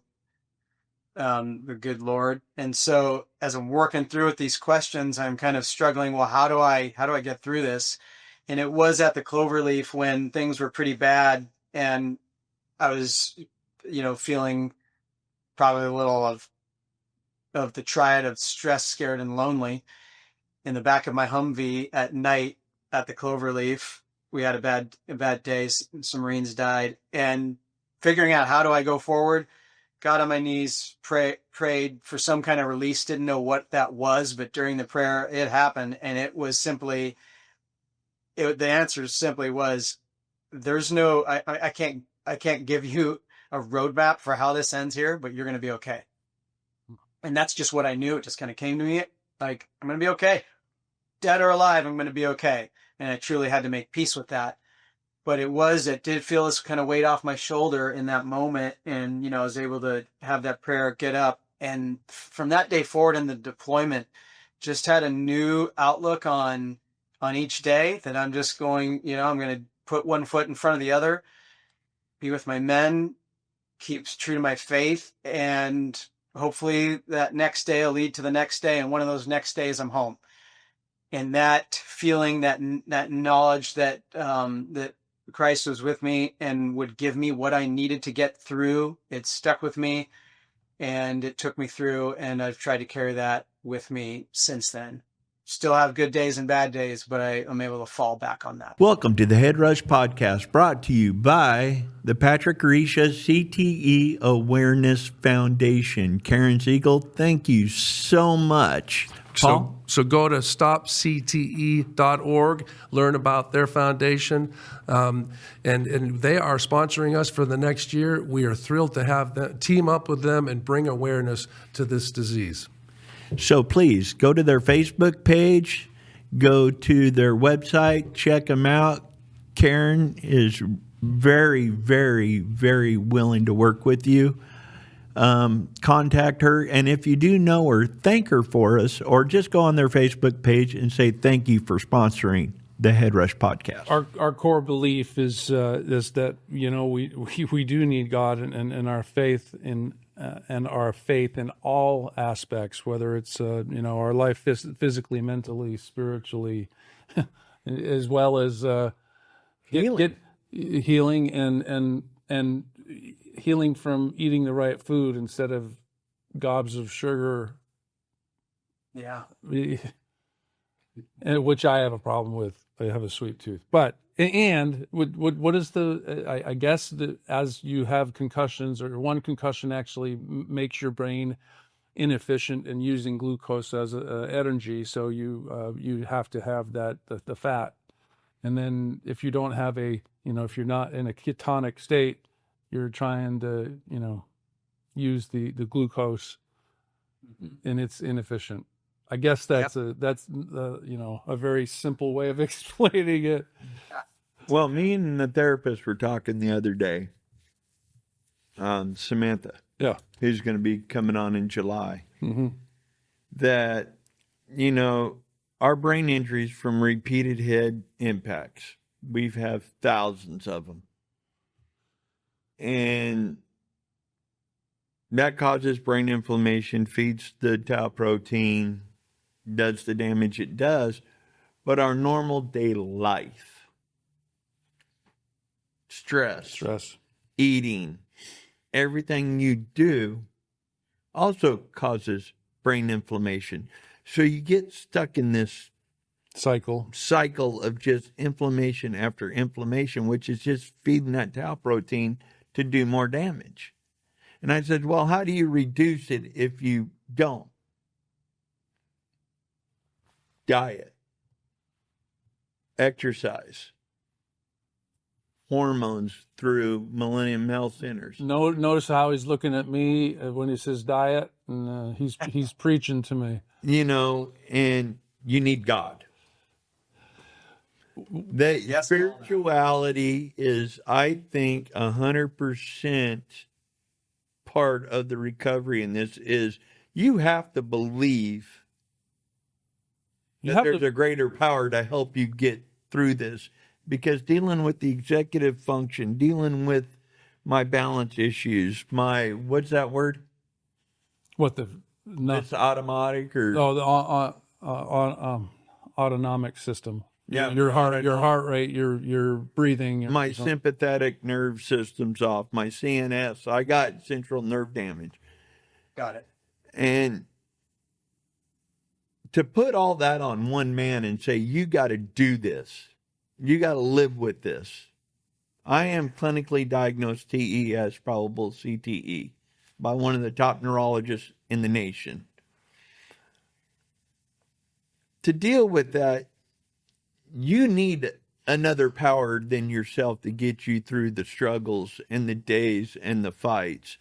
the good Lord. And so as I'm working through with these questions, I'm kind of struggling, well, how do I get through this? And it was at the Cloverleaf when things were pretty bad, and I was, feeling probably a little of the triad of stressed, scared, and lonely in the back of my Humvee at night at the Cloverleaf. We had a bad day. Some Marines died, and figuring out, how do I go forward? Got on my knees, prayed for some kind of release. Didn't know what that was, but during the prayer, it happened. And it was simply, the answer simply was, there's no, I can't give you a roadmap for how this ends here, but you're going to be okay. And that's just what I knew. It just kind of came to me, like, I'm going to be okay. Dead or alive, I'm going to be okay. And I truly had to make peace with that. But it did feel this kind of weight off my shoulder in that moment. And, I was able to have that prayer, get up. And from that day forward in the deployment, just had a new outlook on each day, that I'm just going, I'm going to put one foot in front of the other, be with my men, keep true to my faith, and hopefully that next day will lead to the next day. And one of those next days, I'm home. And that feeling, that knowledge that that Christ was with me and would give me what I needed to get through, it stuck with me, and it took me through. And I've tried to carry that with me since then. Still have good days and bad days, but I'm able to fall back on that. Welcome to the Head Rush Podcast, brought to you by the Patrick Risha CTE Awareness Foundation. Karen Siegel, thank you so much. Paul? So go to stopcte.org, learn about their foundation, and they are sponsoring us for the next year. We are thrilled to have them team up with them and bring awareness to this disease. So please go to their Facebook page, go to their website, check them out. Karen is very, very, very willing to work with you. Contact her, and if you do know her, thank her for us, or just go on their Facebook page and say thank you for sponsoring the Head Rush Podcast. Our core belief is that we do need God and our faith in all aspects, whether it's our life physically, mentally, spiritually, as well as healing and healing from eating the right food instead of gobs of sugar. Yeah. And which I have a problem with. I have a sweet tooth. But, and what is I guess that as you have concussions, or one concussion actually makes your brain inefficient in using glucose as energy. So you have to have the fat. And then if you don't have if you're not in a ketonic state, you're trying to, use the glucose, and it's inefficient. I guess that's a very simple way of explaining it. Well, me and the therapist were talking the other day. Samantha, who's going to be coming on in July, that our brain injuries from repeated head impacts, we've had thousands of them. And That causes brain inflammation, feeds the tau protein, does the damage it does. But our normal day life, stress, eating, everything you do also causes brain inflammation. So you get stuck in this cycle of just inflammation after inflammation, which is just feeding that tau protein to do more damage. And I said, well, how do you reduce it if you don't? Diet, exercise, hormones through Millennium Health Centers. Notice how he's looking at me when he says diet, and he's preaching to me. You know, and you need God. The spirituality is, I think, 100% part of the recovery in this is you have to believe that there's a greater power to help you get through this. Because dealing with the executive function, dealing with my balance issues, what's that word? It's automatic or the autonomic system. Yeah, your heart rate, your breathing. My sympathetic nerve system's off. My CNS. I got central nerve damage. Got it. And to put all that on one man and say, you got to do this. You got to live with this. I am clinically diagnosed TES, probable CTE, by one of the top neurologists in the nation. To deal with that, you need another power than yourself to get you through the struggles and the days and the fights.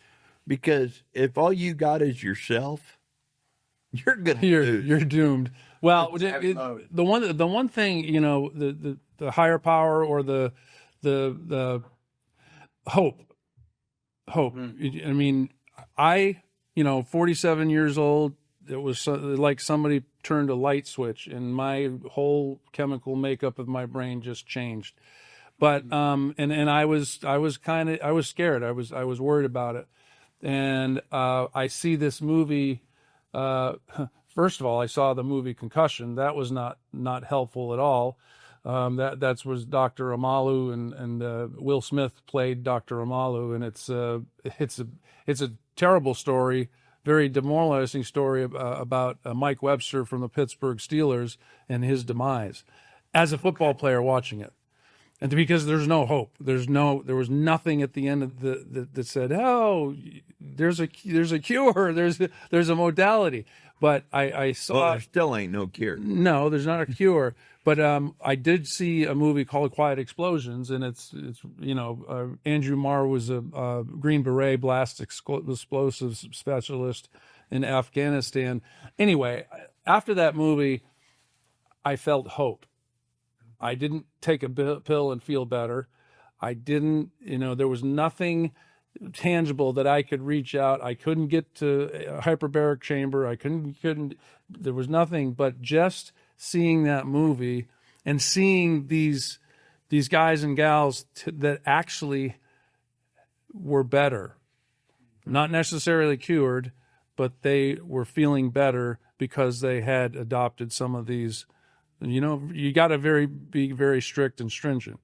Because if all you got is yourself, you're gonna lose. You're doomed. Well, the one thing, you know, the higher power or the hope. I mean, 47 years old. It was like somebody turned a light switch, and my whole chemical makeup of my brain just changed. But and I was scared. I was worried about it, and I see this movie. First of all, I saw the movie Concussion. That was not helpful at all. That was Dr. Amalu, and Will Smith played Dr. Amalu, and it's a terrible story. Very demoralizing story about Mike Webster from the Pittsburgh Steelers and his demise as a football player watching it. And because there's no hope, there was nothing at the end of that said, oh, there's a cure, there's a modality. But I saw. Well, there still ain't no cure. No, there's not a cure. But I did see a movie called Quiet Explosions, and it's Andrew Marr was a Green Beret blast explosives specialist in Afghanistan. Anyway, after that movie, I felt hope. I didn't take a pill and feel better. I didn't, there was nothing tangible that I could reach out. I couldn't get to a hyperbaric chamber. I couldn't, there was nothing but just seeing that movie and seeing these guys and gals that actually were better, not necessarily cured, but they were feeling better because they had adopted some of these. You got to be very strict and stringent.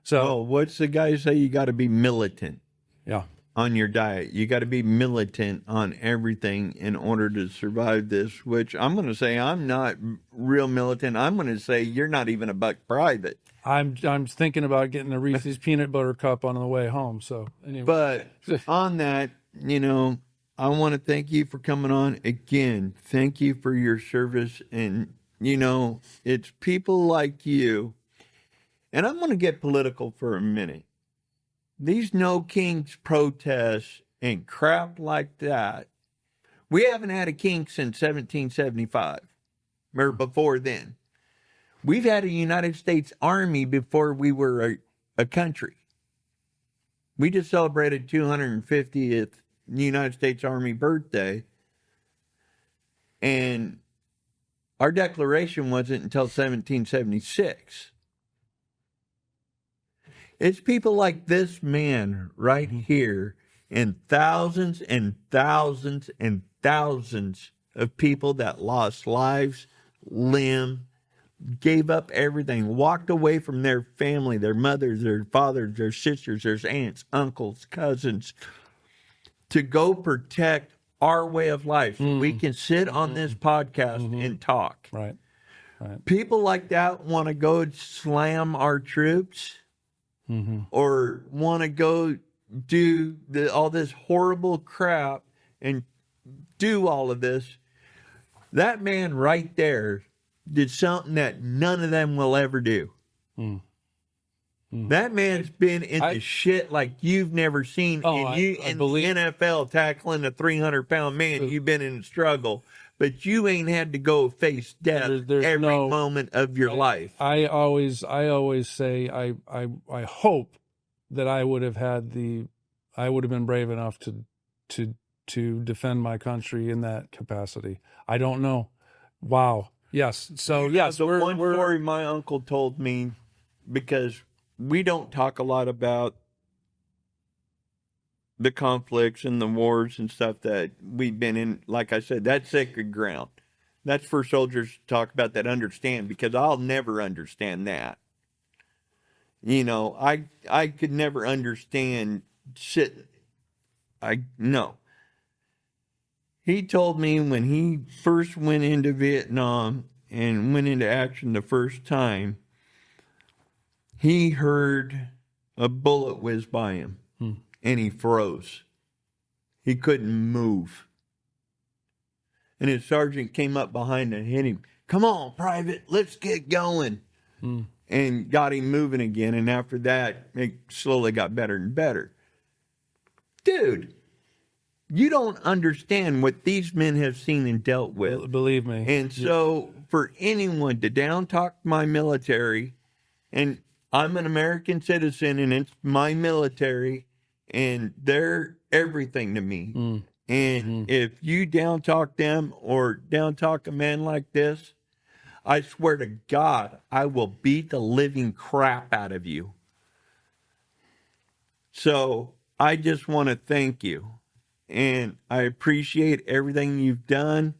So what's the guy say? You got to be militant. Yeah. On your diet. You got to be militant on everything in order to survive this, which I'm going to say I'm not real militant. I'm going to say you're not even a buck private. I'm thinking about getting a Reese's peanut butter cup on the way home. So anyway. But on that, I want to thank you for coming on again. Thank you for your service. And, it's people like you. And I'm going to get political for a minute. These No Kings protests and crap like that, we haven't had a king since 1775, or before then. We've had a United States Army before we were a country. We just celebrated 250th United States Army birthday, and our declaration wasn't until 1776. It's people like this man right here and thousands and thousands and thousands of people that lost lives, limb, gave up everything, walked away from their family, their mothers, their fathers, their sisters, their aunts, uncles, cousins, to go protect our way of life. We can sit on this podcast and talk. Right. People like that want to go slam our troops or want to go do all this horrible crap and do all of this. That man right there did something that none of them will ever do. That man's been in the shit like you've never seen. I in believe- the NFL tackling a 300-pound man, you've been in a struggle, but you ain't had to go face death There's every no- moment of your life. I always say I hope that I would have been brave enough to defend my country in that capacity. I don't know. Wow. Yes. So yes, The one we're story my uncle told me, because we don't talk a lot about the conflicts and the wars and stuff that we've been in. Like I said, that's sacred ground. That's for soldiers to talk about that understand, because I'll never understand that. You know, I could never understand no. He told me when he first went into Vietnam and went into action the first time, he heard a bullet whiz by him and he froze. He couldn't move. And his sergeant came up behind and hit him. Come on, Private, let's get going. And got him moving again. And after that, it slowly got better and better. Dude, you don't understand what these men have seen and dealt with. believe me. And so for anyone to down talk my military, and I'm an American citizen and it's my military and they're everything to me. And if you down talk them or down talk a man like this, I swear to God, I will beat the living crap out of you. So I just want to thank you. And I appreciate everything you've done.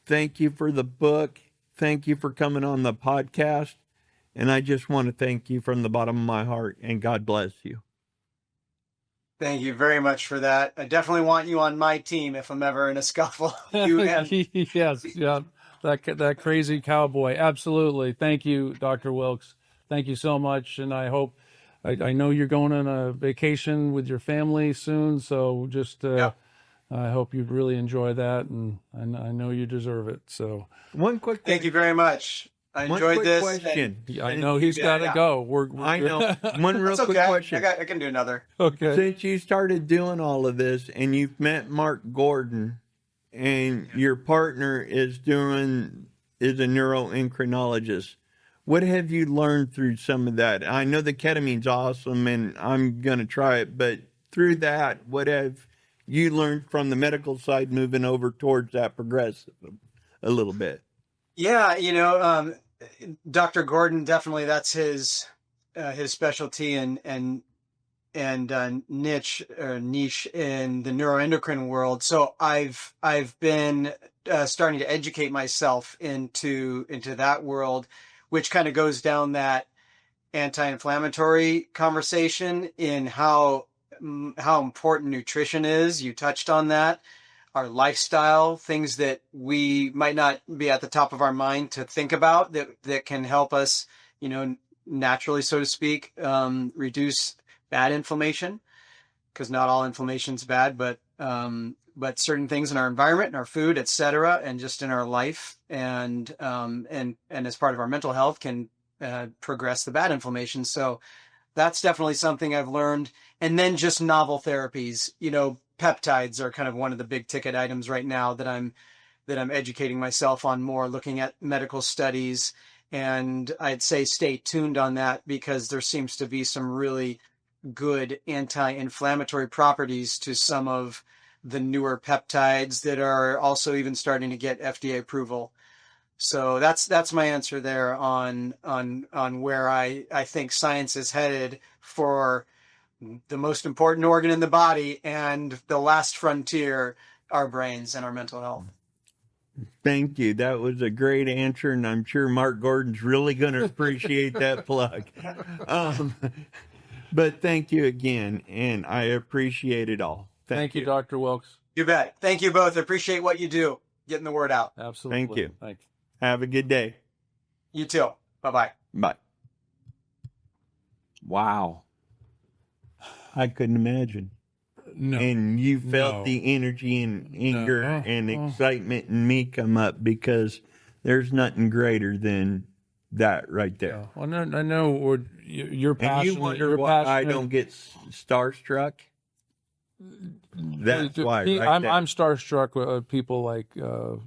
Thank you for the book. Thank you for coming on the podcast. And I just want to thank you from the bottom of my heart. And God bless you. Thank you very much for that. I definitely want you on my team if I'm ever in a scuffle. You and Yes, yeah. That crazy cowboy. Absolutely. Thank you, Dr. Wilkes. Thank you so much. And I hope, I know you're going on a vacation with your family soon. So just, I hope you really enjoy that. And I know you deserve it. So One quick thank you very much. I One enjoyed quick this. question. I know he's got to go. I know. One real That's quick okay. question. I can do another. Okay. Since you started doing all of this and you've met Mark Gordon and your partner is a neuroendocrinologist, what have you learned through some of that? I know the ketamine's awesome and I'm going to try it, but through that, what have you learned from the medical side moving over towards that progressive a little bit? Yeah, Dr. Gordon, definitely that's his specialty and niche in the neuroendocrine world. So I've been starting to educate myself into that world, which kind of goes down that anti-inflammatory conversation in how important nutrition is. You touched on that. Our lifestyle, things that we might not be at the top of our mind to think about that can help us, naturally, so to speak, reduce bad inflammation, because not all inflammation is bad, but certain things in our environment, in our food, et cetera, and just in our life and as part of our mental health can progress the bad inflammation. So that's definitely something I've learned. And then just novel therapies, peptides are kind of one of the big ticket items right now that I'm educating myself on more, looking at medical studies. And I'd say stay tuned on that because there seems to be some really good anti-inflammatory properties to some of the newer peptides that are also even starting to get FDA approval. So that's my answer there on where I think science is headed for the most important organ in the body, and the last frontier, our brains and our mental health. Thank you. That was a great answer, and I'm sure Mark Gordon's really going to appreciate that plug. But thank you again, and I appreciate it all. Thank you, Dr. Wilkes. You bet. Thank you both. I appreciate what you do, getting the word out. Absolutely. Thank you. Thanks. Have a good day. You too. Bye-bye. Bye. Wow. I couldn't imagine. No. And you felt No. the energy and anger No. and excitement in me come up, because there's nothing greater than that right there. Well, I know you're And passionate. you wonder you're why I passionate. don't get starstruck? That's why, right I'm there. starstruck with people like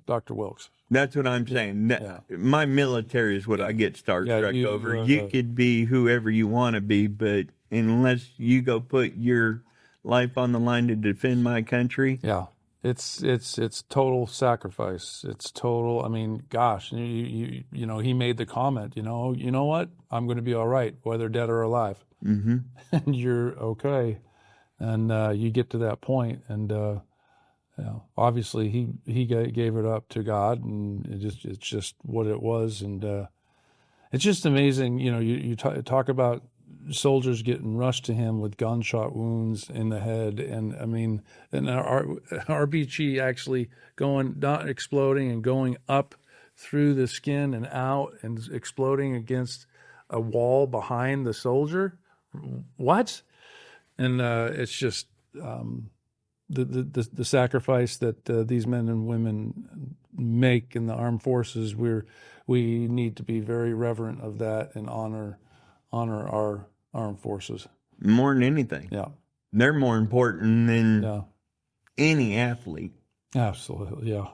Dr. Wilkes. That's what I'm saying. Yeah. My military is what I get starstruck you, over. You could be whoever you want to be, but unless you go put your life on the line to defend my country, Yeah, it's total sacrifice. It's total. I mean, gosh, you know, he made the comment. You know what? I'm going to be all right, whether dead or alive. Mm-hmm. And you're okay, and you get to that point, and obviously he gave it up to God, and it's just what it was, and it's just amazing. You know, you talk about soldiers getting rushed to him with gunshot wounds in the head, and I mean, and our RBG actually not exploding and going up through the skin and out and exploding against a wall behind the soldier. What? And it's just the sacrifice that these men and women make in the armed forces. We need to be very reverent of that and honor our armed forces. more than anything. Yeah. They're more important than Yeah. any athlete. Absolutely. Yeah.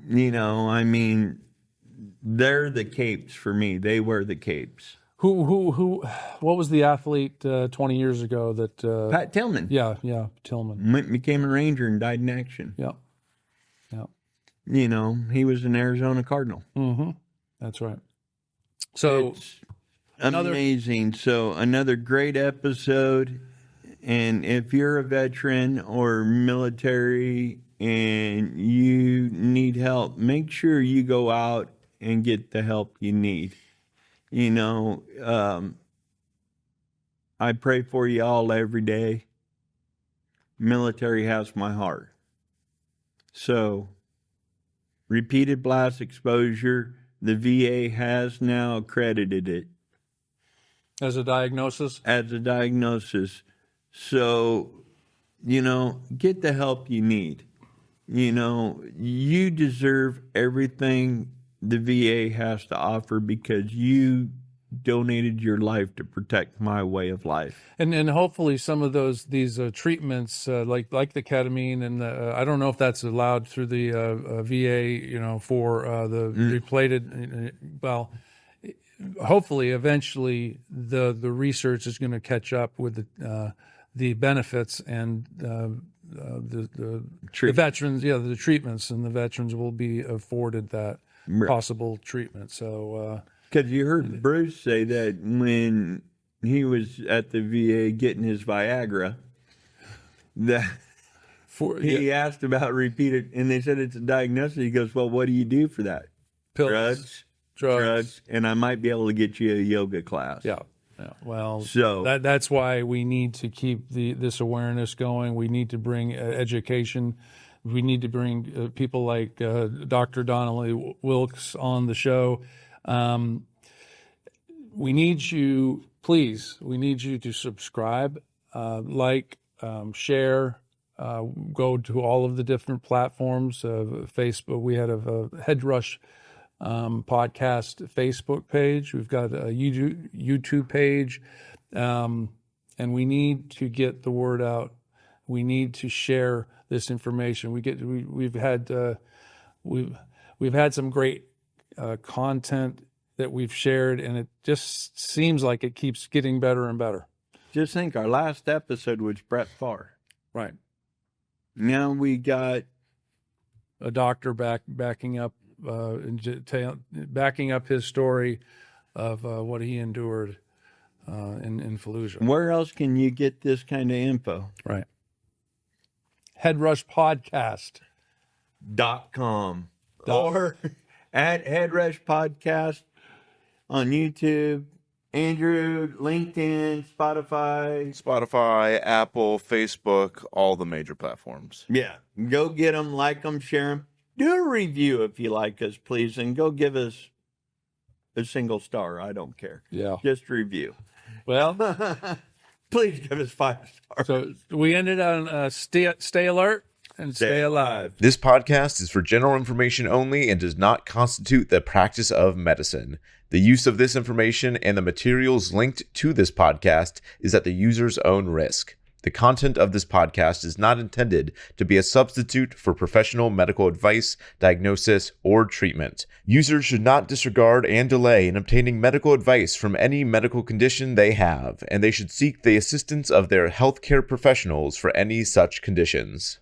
You know, I mean, they're the capes for me. They wear the capes. What was the athlete 20 years ago that Pat Tillman yeah, Tillman. became a Ranger and died in action. Yeah. Yeah. You know, he was an Arizona Cardinal. Mm-hmm. That's right. So It's amazing. So another great episode. And if you're a veteran or military and you need help, make sure you go out and get the help you need. You know, I pray for you all every day. Military has my heart. So, repeated blast exposure, the VA has now accredited it as a diagnosis. as a diagnosis. So, you know, get the help you need. You know, you deserve everything the VA has to offer because you donated your life to protect my way of life. And hopefully some of these treatments like the ketamine and I don't know if that's allowed through the VA, you know, for the replated. Well, hopefully eventually the research is going to catch up with the benefits and the veterans. Yeah, the treatments, and the veterans will be afforded that possible treatment. So. Because you heard Bruce say that when he was at the VA getting his Viagra, that he asked about repeated, and they said it's a diagnosis. He goes, well, what do you do for that? Pills, Drugs, and I might be able to get you a yoga class. Yeah. Well, So that's why we need to keep this awareness going. We need to bring education. We need to bring people like Dr. Donnelly Wilkes on the show. We need you, please. We need you to subscribe, like, share. Go to all of the different platforms. Facebook. We had a Head Rush podcast Facebook page. We've got a YouTube page, and we need to get the word out. We need to share this information. We've had some great content that we've shared, and it just seems like it keeps getting better and better. just think, our last episode was Brett Farr. Right. Now we got A doctor backing up his story of what he endured in Fallujah. Where else can you get this kind of info? Right. Head Rush Podcast. .com or at Head Rush Podcast on YouTube, Andrew, LinkedIn, Spotify, Apple, Facebook, all the major platforms. Yeah, go get them, like them, share them. Do a review if you like us, please, and go give us a single star. I don't care. Yeah. Just review. Well, Please give us 5 stars. so we ended on stay alert and stay alive. This podcast is for general information only and does not constitute the practice of medicine. The use of this information and the materials linked to this podcast is at the user's own risk. The content of this podcast is not intended to be a substitute for professional medical advice, diagnosis, or treatment. Users should not disregard and delay in obtaining medical advice from any medical condition they have, and they should seek the assistance of their healthcare professionals for any such conditions.